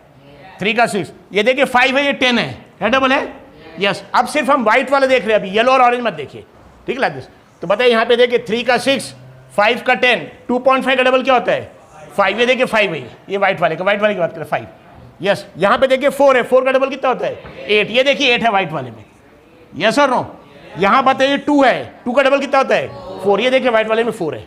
3 का 6, ये देखिए 5 है, ये 10 है, डबल है, यस। अब सिर्फ हम व्हाइट वाला देख रहे हैं, अभी येलो और ऑरेंज मत देखिए, ठीक है, लाइक दिस। तो बताइए यहाँ पे देखिए 3 का 6, 5 का 10, 2.5 का डबल क्या होता है 5, ये देखिए 5 है, ये व्हाइट वाले की बात करें 5, यस। यहाँ पे देखिए 4 है, 4 का डबल कितना होता है 8, ये देखिए 8 है व्हाइट वाले में, यस और नो। यहाँ बताइए 2 है, 2 का डबल कितना होता है 4, ये देखिए व्हाइट वाले में 4 है,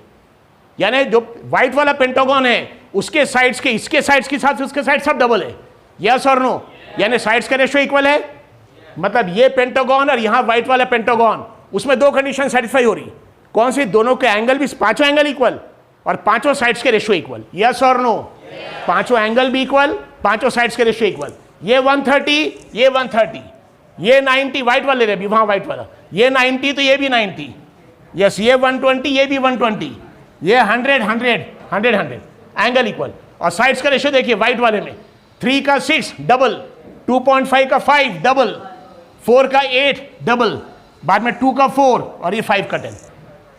यानी जो व्हाइट वाला पेंटागन है उसके साइड्स के इसके साइड्स के साथ उसके साइड सब डबल है, यस और नो? यानी साइड्स का रेशियो इक्वल है, मतलब ये पेंटागन और यहां व्हाइट वाला पेंटागन, उसमें दो कंडीशन सेटिस्फाई हो रही। कौन सी? दोनों के एंगल भी, पांचों एंगल इक्वल और पांचों साइड्स के रेशियो इक्वल, यस और नो? पांचों एंगल भी इक्वल, पांचों साइड्स के रेशियो इक्वल। ये 130, ये 130, ये 90, व्हाइट वाले रे भी, वहां व्हाइट वाला, ये 90 तो ये भी 90, यस, ये 120, ये भी 120, ये 100, 100, 100, 100, एंगल इक्वल। और साइड्स का रेशियो देखिए, व्हाइट वाले में 3 का 6 डबल, 2.5 का 5 डबल, 4 का 8 डबल, बाद में 2 का 4 और ये 5 का 10,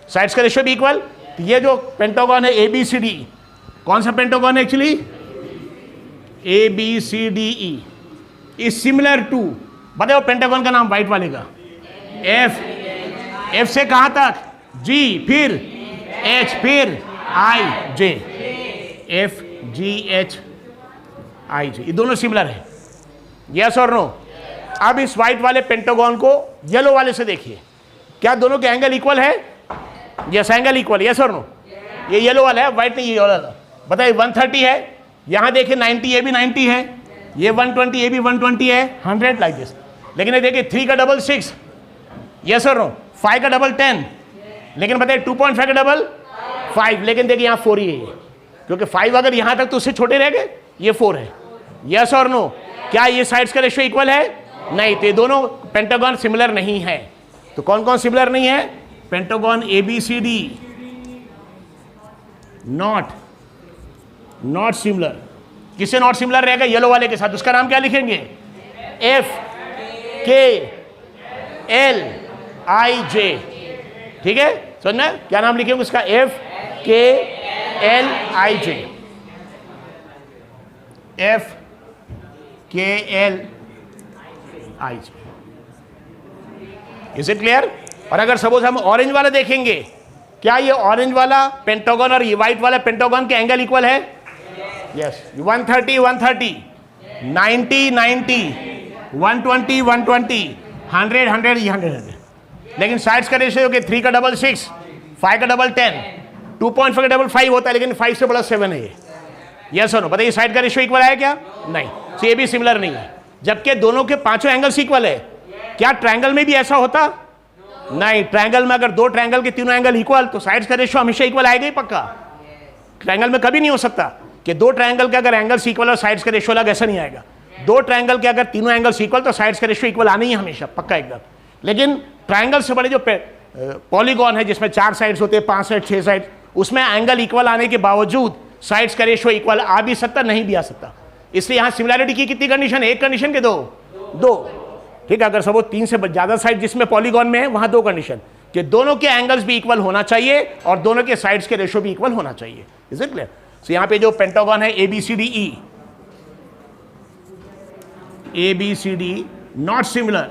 साइड्स का रेशियो भी इक्वल। तो ये जो पेंटागन है ABCD, कौन सा पेंटागन है actually? ABCDE is similar to, बताओ पेंटागन का नाम व्हाइट वाले का? F से कहां तक? G, फिर H, फिर I, J, F G H I J, ये दोनों सिमिलर है, यस और नो? अब इस व्हाइट वाले पेंटागन को येलो वाले से देखिए, क्या दोनों के एंगल इक्वल है? यस, एंगल इक्वल, यस और नो? ये येलो वाला है, व्हाइट नहीं, ये वाला। बताइए 130 है, यहां देखिए 90, ये भी 90 है, ये 120, ये भी 120 है, 100 लाइक दिस। लेकिन ये देखिए 3 का डबल 6, यस और नो? 5 का डबल 10, लेकिन बताइए 2.5 का डबल 5, लेकिन देखिए यहाँ 4 ही है, क्योंकि 5 अगर यहां तक तो उससे छोटे रह गए, ये 4 है, यस और नो? क्या ये साइड्स का रेशियो इक्वल है? नहीं, तो ये दोनों पेंटागन सिमिलर नहीं है। तो कौन कौन सिमिलर नहीं है? Pentagon ABCD not similar. किससे नॉट सिमिलर रहेगा? येलो वाले के साथ। उसका नाम क्या लिखेंगे? FKLIJ, ठीक है, समझना? क्या नाम लिखेंगे उसका? FKLIJ, FKLIJ, is it clear? और अगर सपोज हम ऑरेंज वाला देखेंगे, क्या ये ऑरेंज वाला पेंटागन और ये व्हाइट वाला पेंटागन के एंगल इक्वल है? यस, 130, 130, 90, 90, 120, 120, 100, 100, 100। लेकिन साइड्स का रेशियो कि 3 का डबल 6, 5 का डबल 10, 2.5 का डबल 5 होता है, लेकिन 5 से बड़ा 7 है ये, यस और नो? बताइए साइड का रेशियो इक्वल है क्या? नहीं, तो ये भी सिमिलर नहीं है, जबकि दोनों के पांचों एंगल्स इक्वल है। क्या ट्रायंगल में भी ऐसा होता? नहीं, ट्रायंगल में अगर दो ट्रायंगल के तीनों एंगल इक्वल तो साइड्स का रेशियो हमेशा इक्वल आएगा ही पक्का। ट्रायंगल में कभी नहीं हो सकता कि दो ट्रायंगल के अगर एंगल्स इक्वल और साइड्स का रेशियो अलग, ऐसा नहीं आएगा। दो ट्रायंगल के अगर तीनों एंगल्स इक्वल तो साइड्स का रेशियो इक्वल आना ही हमेशा पक्का एकदम। लेकिन ट्रायंगल से बड़े जो पॉलीगॉन है जिसमें 4 साइड्स होते हैं, 5 साइड, 6 साइड, उसमें एंगल इक्वल आने के बावजूद साइड्स का रेशियो इक्वल आ भी सकता, नहीं भी आ सकता। इसलिए यहाँ सिमिलैरिटी की कितनी कंडीशन है? एक कंडीशन के दो, ठीक है। अगर सब 3 से ज्यादा साइड जिसमें पॉलीगॉन में है वहां 2 कंडीशन, कि दोनों के एंगल्स भी इक्वल होना चाहिए और दोनों के साइड्स के रेशियो भी इक्वल होना चाहिए। Is it clear? सो यहाँ पे जो पेंटागन है ABCD नॉट सिमिलर,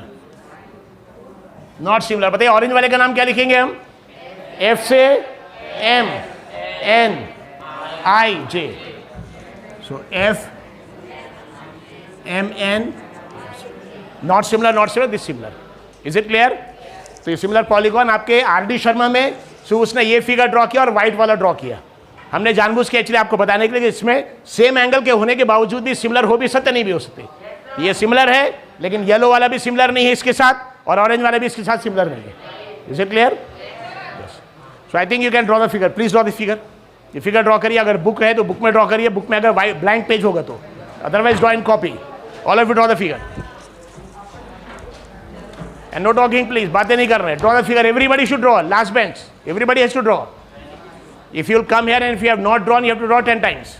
बताइए ऑरेंज वाले का नाम क्या लिखेंगे हम? F से MNIJ, so FMN, not similar, this similar. Is it clear? तो ये सिमिलर पॉलीगॉन आपके RD शर्मा में सो उसने ये फिगर ड्रॉ किया और व्हाइट वाला ड्रॉ किया। हमने जानबूझ के एक्चुअली आपको बताने के लिए कि इसमें सेम एंगल के होने के बावजूद भी सिमिलर हो भी सकते, नहीं भी हो सकते। ये सिमिलर है, लेकिन येलो वाला भी सिमिलर नहीं है इसके साथ, और ऑरेंज वाला भी इसके साथ सिमिलर नहीं है। Is it clear? So I think you can draw the figure. Please draw the figure. ये फिगर ड्रॉ करिए, अगर बुक है तो बुक में ड्रॉ करिए, बुक में अगर ब्लैंक पेज होगा तो, otherwise draw in copy. All of you draw the figure and no talking please, बातें नहीं कर रहे हैं। draw the figure, everybody should draw, last bench everybody has to draw. If you'll come here and if you have not drawn, you have to draw 10 times.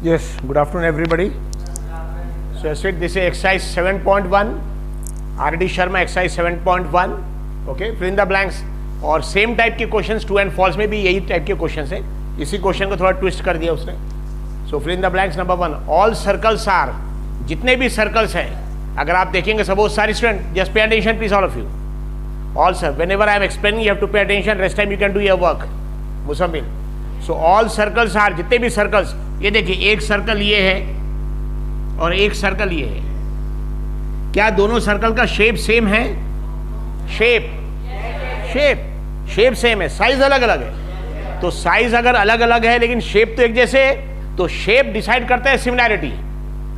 Yes, good afternoon everybody. So I said this is exercise 7.1, RD Sharma exercise 7.1. okay, fill in the blanks। और same type के questions true and false में भी यही type के questions है, इसी question को थोड़ा ट्विस्ट कर दिया उसने। So fill in the blanks. Number 1, all circles are, जितने भी सर्कल्स हैं, अगर आप देखेंगे सपोज सारी student just pay attention please all of you, all sir whenever I am explaining you have to pay attention, rest time you can do your work. Muzammil. So all circles are, जितने भी circles, ये देखिए एक circle ये है, और एक circle ये है, क्या दोनों सर्कल का शेप सेम है? शेप सेम है, साइज अलग अलग है। तो साइज अगर अलग अलग है लेकिन शेप तो एक जैसे है, तो शेप डिसाइड करता है सिमिलैरिटी।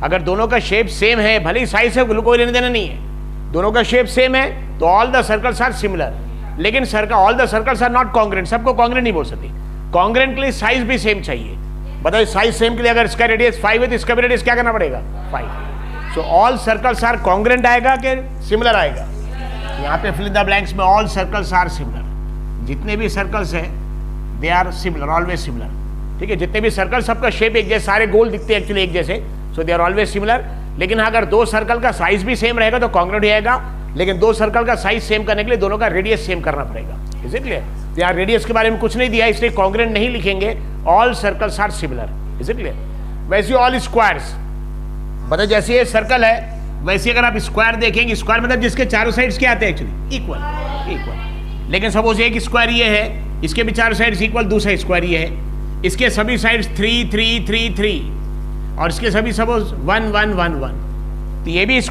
अगर दोनों का शेप सेम है, भले ही साइज से कोई लेने देना नहीं है, दोनों का शेप सेम है, तो all the circles are similar. लेकिन all the circles are not congruent, सबको कॉन्ग्रेंट नहीं बोल सकते। कॉन्ग्रेंट के लिए साइज भी सेम चाहिए। बताइए, साइज सेम के लिए अगर इसका रेडियस 5 है तो इसका भी रेडियस क्या करना पड़ेगा? 5। So all circles are congruent आएगा कि सिमिलर आएगा? यहाँ पे फिल इन द ब्लैंक्स में ऑल सर्कल्स आर सिमिलर। जितने भी सर्कल्स हैं they are similar, always similar. ठीक है, जितने भी सर्कल सबका शेप एक जैसे, सारे गोल दिखते हैं एक्चुअली एक जैसे, सो दे आर ऑलवेज सिमिलर। लेकिन अगर दो सर्कल का साइज भी सेम रहेगा तो कॉन्ग्रेंट आएगा। लेकिन दो सर्कल का साइज सेम करने के लिए दोनों का रेडियस सेम करना पड़ेगा। Is it clear? यहाँ रेडियस के बारे में कुछ नहीं दिया, इसलिए कॉन्ग्रेंट नहीं लिखेंगे। All circles are similar. Is it clear? वैसे ऑल स्क्वायर्स, मतलब जैसे ये सर्कल है वैसे अगर आप स्क्वायर देखेंगे, स्क्वायर मतलब जिसके चारों साइड्स क्या आते हैं एक्चुअली? इक्वल। लेकिन सपोज एक स्क्वायर ये है, इसके भी चारों साइड्स इक्वल, दूसरा स्क्वायर ये है, इसके सभी साइड्स 3 3 3 3 और इसके सभी सपोज 1 1 1 1, तो ये भी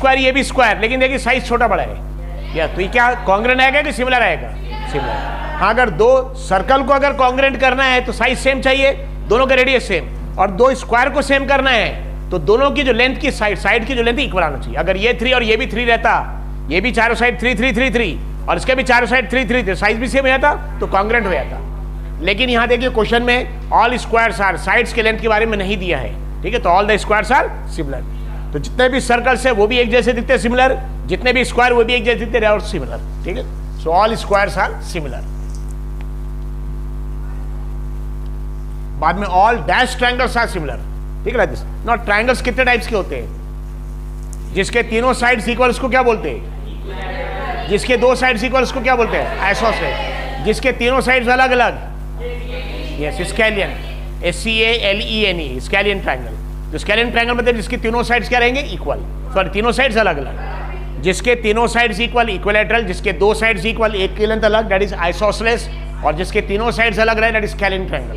स्क्वायर, लेकिन देखिए साइज छोटा बड़ा है। या तो ये क्या कॉन्ग्रेंट आएगा कि सिमिलर आएगा? सिमिलर। हाँ, अगर दो सर्कल को अगर कॉन्ग्रेंट करना है तो साइज सेम चाहिए, दोनों का रेडियस सेम, और दो स्क्वायर को सेम करना है तो दोनों की जो लेंथ की साइड की जो लेंथ इक्वल आना चाहिए। अगर ये 3 और ये भी 3 रहता, ये भी चारों साइड 3 3 3 3 और इसके भी चारों साइड 3 3 3, साइज भी सेम हो जाता तो कॉन्ग्रेंट हो जाता। लेकिन यहाँ देखिए क्वेश्चन में ऑल स्क्वायर्स आर, साइड्स के लेंथ के बारे में नहीं दिया है। ठीक है, तो all the squares are similar. तो जितने भी सर्कल्स है वो भी एक जैसे दिखते सिमिलर, जितने भी स्क्वायर वो भी एक जैसे दिखते और सिमिलर। ठीक है, so all squares are similar. बाद में all dash triangles are similar. ठीक है, नॉट ट्रायंगल्स कितने टाइप्स के होते हैं? जिसके तीनों साइड्स इक्वल उसको क्या बोलते हैं? जिसके दो साइड्स इक्वल उसको क्या बोलते हैं? आइसोसेलेस। जिसके तीनों साइड्स अलग अलग, yes, scalene, SCALENE, scalene triangle. तो स्केलियन ट्रायंगल मतलब जिसके तीनों साइड्स क्या रहेंगे? इक्वल, सॉरी तीनों साइड्स अलग अलग। जिसके तीनों साइड्स इक्वल, इक्विलैटरल। जिसके दो साइड्स इक्वल, एक की लेंथ अलग, दैट इज आइसोसेलेस। और जिसके तीनों साइड्स अलग रहे, that is scalene triangle,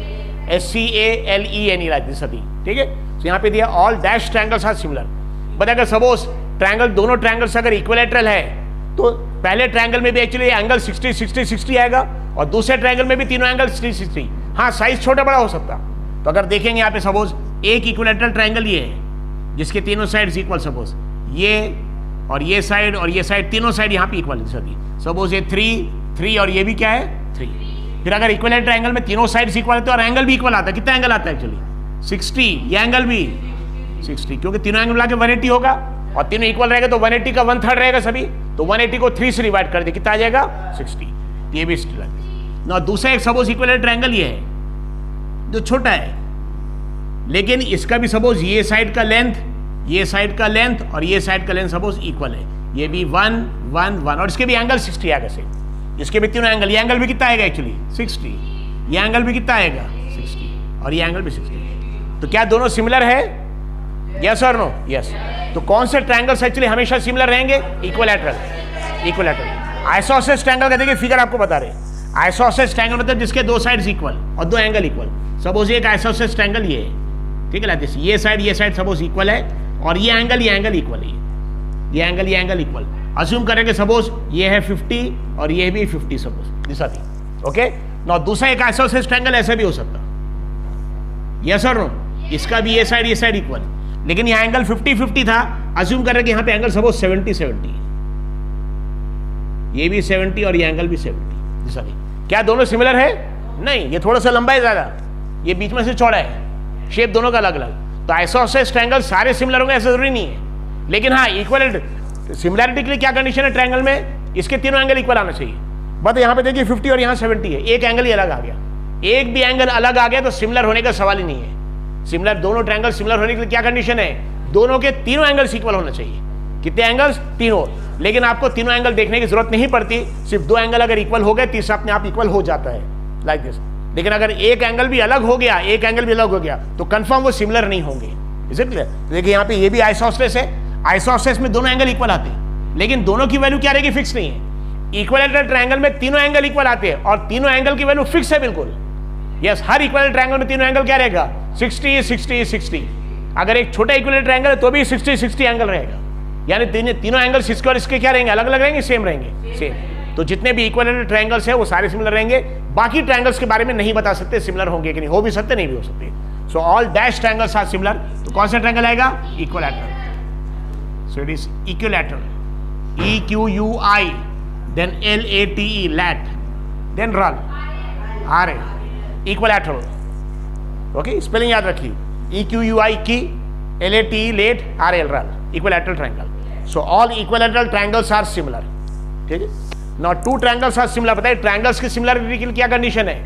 SCALENE like this. अभी ठीक है, तो यहाँ पे दिया all dash triangles are similar. But अगर सपोज ट्रायंगल, दोनों ट्रायंगल्स अगर इक्विलैटरल है तो पहले ट्रायंगल में भी एक्चुअली एंगल 60 60 60 आएगा और दूसरे ट्रायंगल में भी तीनों एंगल 60 60। हाँ, साइज छोटा बड़ा हो सकता। तो अगर देखेंगे यहाँ पे सपोज एक इक्विलैटरल ट्रायंगल ये है जिसके तीनों साइड्स इक्वल, सपोज ये और ये साइड तीनों साइड यहाँ पे इक्वल है। सपोज ये 3 3 और ये भी क्या है? 3। फिर अगर इक्विलैटरल ट्रायंगल में तीनों साइड्स इक्वल है तो और एंगल भी इक्वल आता है। कितना एंगल आता है एक्चुअली? 60। ये एंगल भी 60, क्योंकि तीनों एंगल मिला के 180 होगा और तीनों इक्वल रहेगा तो 180 का 1/3 रहेगा सभी, तो 180 को 3 से डिवाइड कर दे, कितना आ जाएगा? 60। ये भी ना। दूसरा एक सपोज इक्विलैटरल ट्रायंगल ये है जो छोटा है, लेकिन इसका भी सपोज ये साइड का लेंथ, ये साइड का लेंथ और ये साइड का लेंथ सपोज इक्वल है। ये भी 1 1 1 और इसके भी एंगल 60 आएगा से। इसके भी तीनों एंगल, ये एंगल भी कितना आएगा एक्चुअली? 60। ये एंगल भी कितना आएगा? 60 और ये एंगल भी 60। तो क्या दोनों सिमिलर है? यस और नो? यस। तो कौन से ट्रायंगल्स एक्चुअली हमेशा सिमिलर रहेंगे? इक्विलैटरल। आइसोसेलेस ट्रायंगल का देखिए फिगर आपको बता रहे हैं। आइसोसेलेस ट्रायंगल मतलब जिसके दो साइड्स इक्वल और दो एंगल इक्वल। सपोज एक आइसोसेलेस ट्रायंगल ये है, ठीक है, लाइक दिस। ये साइड सपोज इक्वल है और ये एंगल इक्वल है। ये एंगल इक्वल। अज्यूम करेंगे सपोज ये है 50 और ये भी 50 suppose, this are okay. Now दूसरा एक आइसोसेलेस ट्रायंगल ऐसे भी हो सकता, यस और नो? इसका भी ये साइड इक्वल, लेकिन यहाँ एंगल 50 50 था। अज्यूम कर रहे कि यहाँ पे एंगल सपोज 70 70, ये भी 70 और ये एंगल भी 70। सॉरी, क्या दोनों सिमिलर है? नहीं, ये थोड़ा सा लंबा है ज्यादा, ये बीच में से चौड़ा है, शेप दोनों का अलग अलग। तो आइसोसेलेस ट्रायंगल सारे सिमिलर होंगे ऐसा जरूरी नहीं है, लेकिन हाँ इक्वल सिमिलैरिटी के लिए क्या कंडीशन है ट्रायंगल में? इसके तीनों एंगल इक्वल आना चाहिए। बट यहाँ पे देखिए 50 और यहाँ 70 है, एक एंगल ही अलग आ गया। एक भी एंगल अलग आ गया तो सिमिलर होने का सवाल ही नहीं है। सिमिलर, दोनों ट्रायंगल सिमिलर होने के लिए क्या कंडीशन है? दोनों के तीनों एंगल्स इक्वल होना चाहिए। कितने एंगल्स? तीनों। लेकिन आपको तीनों एंगल देखने की जरूरत नहीं पड़ती, सिर्फ दो एंगल अगर इक्वल हो गए तीसरा अपने आप इक्वल हो जाता है, लाइक दिस। लेकिन अगर एक एंगल भी अलग हो गया, एक एंगल भी अलग हो गया तो कंफर्म वो सिमिलर नहीं होंगे। Is it clear? देखिए यहाँ पे ये भी आइसोसेलेस है, आइसोसेलेस में दोनों एंगल इक्वल आते हैं, लेकिन दोनों की वैल्यू क्या रहेगी? फिक्स नहीं है। इक्विलैटरल ट्रायंगल में तीनों एंगल इक्वल आते हैं और तीनों एंगल की वैल्यू फिक्स है बिल्कुल। यस, हर इक्विलैटरल ट्रायंगल में तीनों एंगल क्या रहेगा? 60 60 60। अगर एक छोटा इक्विलेटरल ट्रायंगल है तो भी 60-60 एंगल रहेगा, यानी तीनों एंगल्स इसके और इसके क्या रहेंगे, अलग अलग रहेंगे, सेम रहेंगे, सेम। तो जितने भी इक्विलेटरल ट्रायंगल्स है वो सारे सिमिलर रहेंगे। बाकी ट्रायंगल्स के बारे में नहीं बता सकते सिमिलर होंगे कि नहीं, हो भी सकते नहीं भी हो सकते। So all dash triangles are similar. तो कौन सा ट्रायंगल आएगा, equilateral. So it is equilateral, EQUI, then LATE, lat, then run, RA, equilateral. Okay, spelling याद रखिए, EQUI की, LATE late, RL run, equilateral triangle. So all equilateral triangles are similar. ठीक है। Now two triangles are similar. बताइए triangles की similarity के लिए क्या कंडीशन है,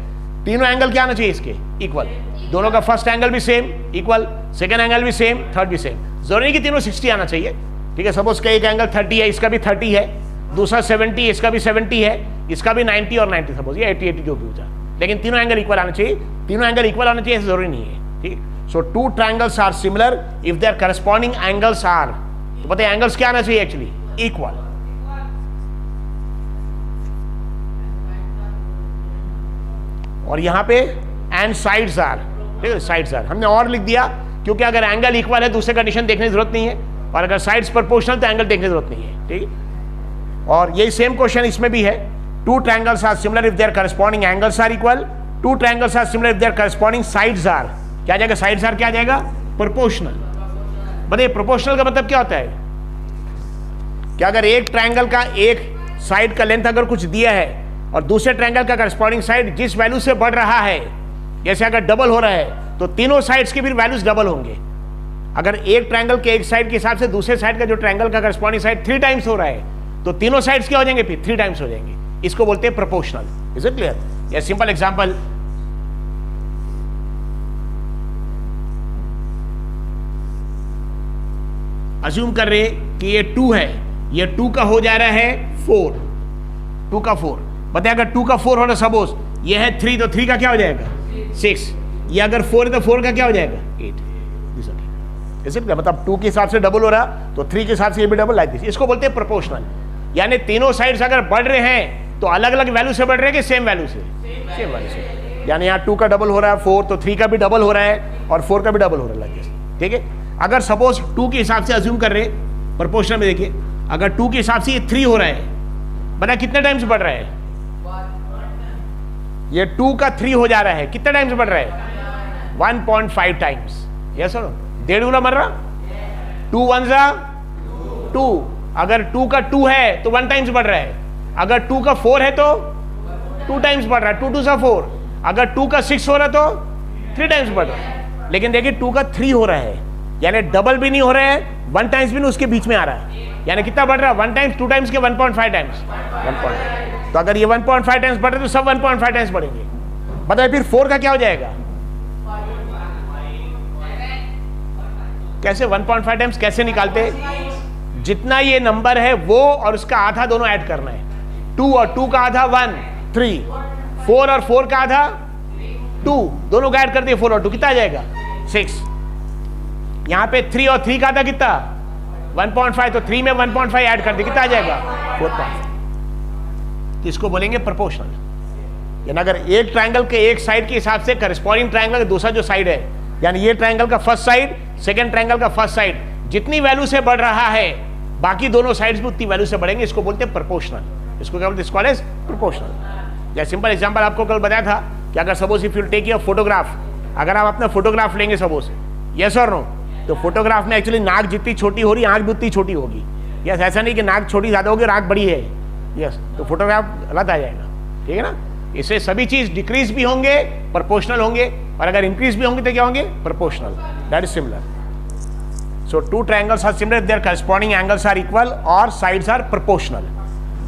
तीनों एंगल क्या आना चाहिए इसके, इक्वल। दोनों का फर्स्ट एंगल भी सेम, इक्वल, सेकंड एंगल भी सेम, थर्ड भी सेम। जरूरी नहीं कि तीनों 60 आना चाहिए। ठीक है, सपोज का एक एंगल 30 है, इसका भी 30 है, दूसरा 70, इसका भी 70 है, इसका भी 90 और 90, सपोज ये 80 जो भी हो जाए, लेकिन तीनों एंगल इक्वल आना चाहिए। तीनों एंगल इक्वल आना चाहिए ऐसा जरूरी नहीं है। ठीक है। So two triangles are similar if their corresponding angles are, तो पता है एंगल्स क्या आना चाहिए एक्चुअली, इक्वल। और यहां पे एंड साइड्स आर, ठीक है, साइड्स आर हमने और लिख दिया क्योंकि अगर एंगल इक्वल है दूसरे कंडीशन देखने की जरूरत नहीं है, और अगर साइड्स प्रोपोर्शनल तो एंगल देखने की जरूरत नहीं है। ठीक है। और यही सेम क्वेश्चन इसमें भी है, two triangles are similar if their corresponding angles are equal, two triangles are similar if their corresponding sides are, क्या आ जाएगा, साइड्स आर क्या आ जाएगा, प्रोपोर्शनल। बताइए प्रोपोर्शनल का मतलब क्या होता है, कि अगर एक ट्रायंगल का एक साइड का लेंथ अगर कुछ दिया है और दूसरे ट्रायंगल का करस्पॉन्डिंग साइड जिस वैल्यू से बढ़ रहा है, जैसे अगर डबल हो रहा है तो तीनों साइड्स के भी वैल्यूज डबल होंगे। अगर एक ट्रायंगल के एक साइड के हिसाब से दूसरे साइड का जो ट्रायंगल का करस्पॉन्डिंग साइड 3 टाइम्स हो रहा है तो तीनों साइड्स क्या हो जाएंगे, फिर 3 टाइम्स हो जाएंगे। इसको बोलते हैं प्रोपोर्शनल। Is it clear? या सिंपल एग्जांपल, अज्यूम कर रहे कि ये 2 है, ये 2 का हो जा रहा है 4, 2 का 4। बताए अगर 2 का 4 हो रहा, सपोज ये है 3, तो 3 का क्या हो जाएगा 6, ये अगर 4 है तो 4 का क्या हो जाएगा 8। मतलब 2 के हिसाब से डबल हो रहा तो 3 के हिसाब से ये भी डबल, लाइक दिस। इसको बोलते हैं प्रोपोर्शनल। यानी तीनों साइड्स अगर बढ़ रहे हैं तो अलग अलग वैल्यू से बढ़ रहे हैं कि सेम वैल्यू से, सेम वैल्यू से। यानी यहाँ 2 का डबल हो रहा है 4, तो 3 का भी डबल हो रहा है और 4 का भी डबल हो रहा है, लाइक दिस। ठीक है। अगर सपोज 2 के हिसाब से अज्यूम कर रहे हैं, प्रोपोर्शनल में देखिए, अगर 2 के हिसाब से ये 3 हो रहा है, बता कितने टाइम्स बढ़ रहा है, ये 2 का 3 हो जा रहा है, कितने टाइम्स बढ़ रहा है 1.5 टाइम्स। यस और नो? 1.5 गुना बढ़ रहा, 2 1 जा 2, अगर 2 का 2 है तो 1 टाइम्स बढ़ रहा है, अगर 2 का 4 है तो 2 टाइम्स बढ़ रहा है, 2 2 जा 4, अगर 2 का 6 हो रहा है तो 3 टाइम्स बढ़ रहा है। लेकिन देखिए 2 का 3 हो रहा है, यानी डबल भी नहीं हो रहा है, 1 टाइम्स भी नहीं, उसके बीच में आ रहा है, यानी कितना बढ़ रहा है 1 टाइम्स, 2 टाइम्स के 1.5 टाइम्स, 1.5। तो अगर ये 1.5 टाइम्स बढ़ रहे तो सब 1.5 टाइम्स बढ़ेंगे। बताइए फिर 4 का क्या हो जाएगा, कैसे 1.5 टाइम्स कैसे निकालते, जितना ये नंबर है वो और उसका आधा दोनों ऐड करना है। 2 और 2 का आधा 1 3, 4 और 4 का आधा 2, दोनों का ऐड कर दिए 4 और 2, कितना आ जाएगा 6। यहाँ पे 3 और 3 का आधा कितना 1.5, तो 3 में 1.5 ऐड कर दिए, कितना आ जाएगा 4.5। इसको बोलेंगे प्रोपोर्शनल। यानी अगर एक ट्रायंगल के एक साइड के हिसाब से करस्पॉन्डिंग ट्रायंगल का दूसरा जो साइड है, यानी ये ट्रायंगल का फर्स्ट साइड, सेकंड ट्रायंगल का फर्स्ट साइड जितनी वैल्यू से बढ़ रहा है बाकी दोनों साइड्स भी उतनी वैल्यू से बढ़ेंगे, इसको बोलते हैं प्रोपोर्शनल। इसको क्या बोलते हैं, कॉल्ड एज प्रोपोर्शनल। या सिंपल एग्जांपल आपको कल बताया था कि अगर suppose if you take your photograph, अगर आप अपना फोटोग्राफ लेंगे सपोज, यस और नो, तो फोटोग्राफ में एक्चुअली नाक जितनी छोटी हो रही है आंख भी उतनी छोटी होगी। यस, ऐसा नहीं कि नाक छोटी ज्यादा होगी और आंख बड़ी है, यस, तो फोटोग्राफ गलत आ जाएगा। ठीक है ना? इससे सभी चीज डिक्रीज भी होंगे, प्रोपोर्शनल होंगे, और अगर इंक्रीज भी होंगे तो क्या होंगे, proportional. That is similar. So two triangles are similar if their corresponding angles are equal or sides are proportional.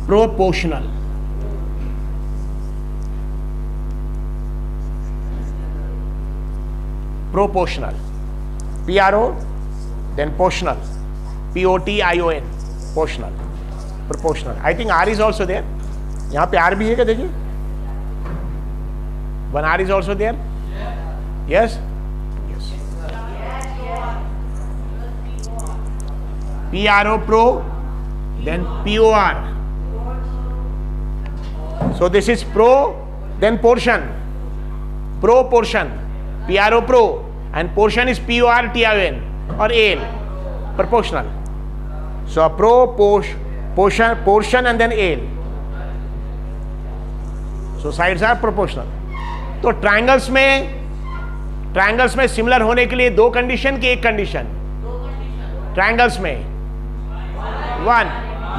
Proportional. Proportional. P-R-O, then portional. P-O-T-I-O-N. Portional. Proportional. I think R is also there. यहाँ पे R भी है क्या, देखिए, one R is also there. Yes. P-R-O, pro, then P-O-R. So this is pro, then portion. Proportion. P-R-O, pro, and portion is P-O-R-T-I-O-N. और L, proportional. So portion and then L. So sides are proportional. तो triangles में similar होने के लिए दो condition की एक condition. Triangles में वन,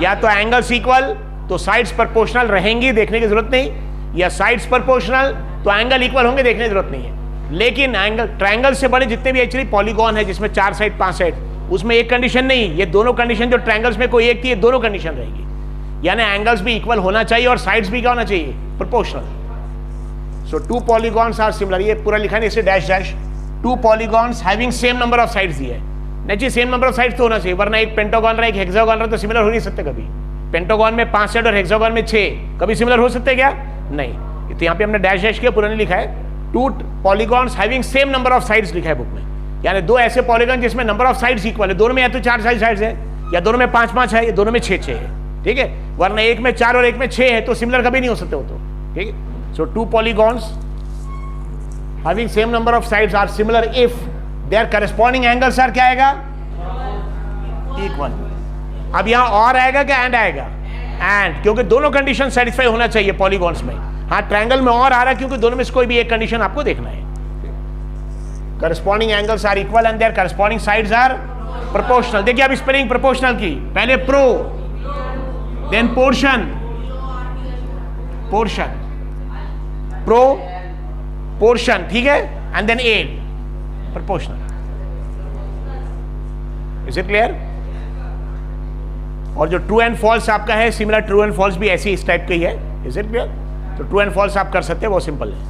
या तो एंगल्स इक्वल तो साइड्स प्रोपोर्शनल रहेंगी, देखने की जरूरत नहीं, या साइड्स प्रोपोर्शनल तो एंगल इक्वल होंगे, देखने की जरूरत नहीं है. लेकिन एंगल ट्रायंगल से बड़े जितने भी एक्चुअली पॉलीगॉन है जिसमें 4 साइड 5 साइड, उसमें एक कंडीशन नहीं, ये दोनों कंडीशन जो ट्रायंगल्स में कोई एक थी, ये दोनों कंडीशन रहेगी. यानी एंगल्स भी इक्वल होना चाहिए और साइड्स भी क्या होना चाहिए, proportional. So 2 polygons are similar. ये पूरा लिखा है इसे dash dash. 2 polygons having same number of sides दिए है. नहीं, सेम नंबर ऑफ साइड्स तो होना चाहिए, वरना एक पेंटागन रहा एक हेक्सागन रहा तो सिमिलर हो नहीं सकते कभी. पेंटागन में 5 साइड और हेक्सागन में 6, कभी सिमिलर हो सकते क्या? नहीं. तो यहाँ पे हमने डैश डैश किया, पूरा नहीं लिखा है. 2 polygons having same number of sides लिखा है बुक में. यानी 2 ऐसे पॉलीगॉन जिसमें नंबर ऑफ साइड्स इक्वल है. दोनों में या तो 4 साइड्स है, या दोनों में 5 है, या दोनों में 6 है. ठीक है, वरना एक में 4 और एक में 6 है तो सिमिलर कभी नहीं हो सकते हो. तो ठीक है. So 2 polygons having same number of sides are similar if their corresponding angles are क्या आएगा, इक्वल. अब यहां और आएगा क्या, एंड आएगा, एंड, क्योंकि दोनों कंडीशन सेटिस्फाई होना चाहिए पॉलीगॉन्स में. हाँ, ट्रायंगल में और आ रहा है क्योंकि दोनों में से कोई भी एक कंडीशन आपको देखना है. Corresponding angles are equal and their corresponding sides are proportional. देखिए अब स्पेलिंग प्रोपोर्शनल की, पहले pro, then portion, pro portion, ठीक है, and then L, proportional. Is it clear? और जो ट्रू एंड फॉल्स आपका है, सिमिलर ट्रू एंड फॉल्स भी ऐसी इस टाइप का ही है. Is it clear? तो ट्रू एंड फॉल्स आप कर सकते हैं, वो सिंपल है.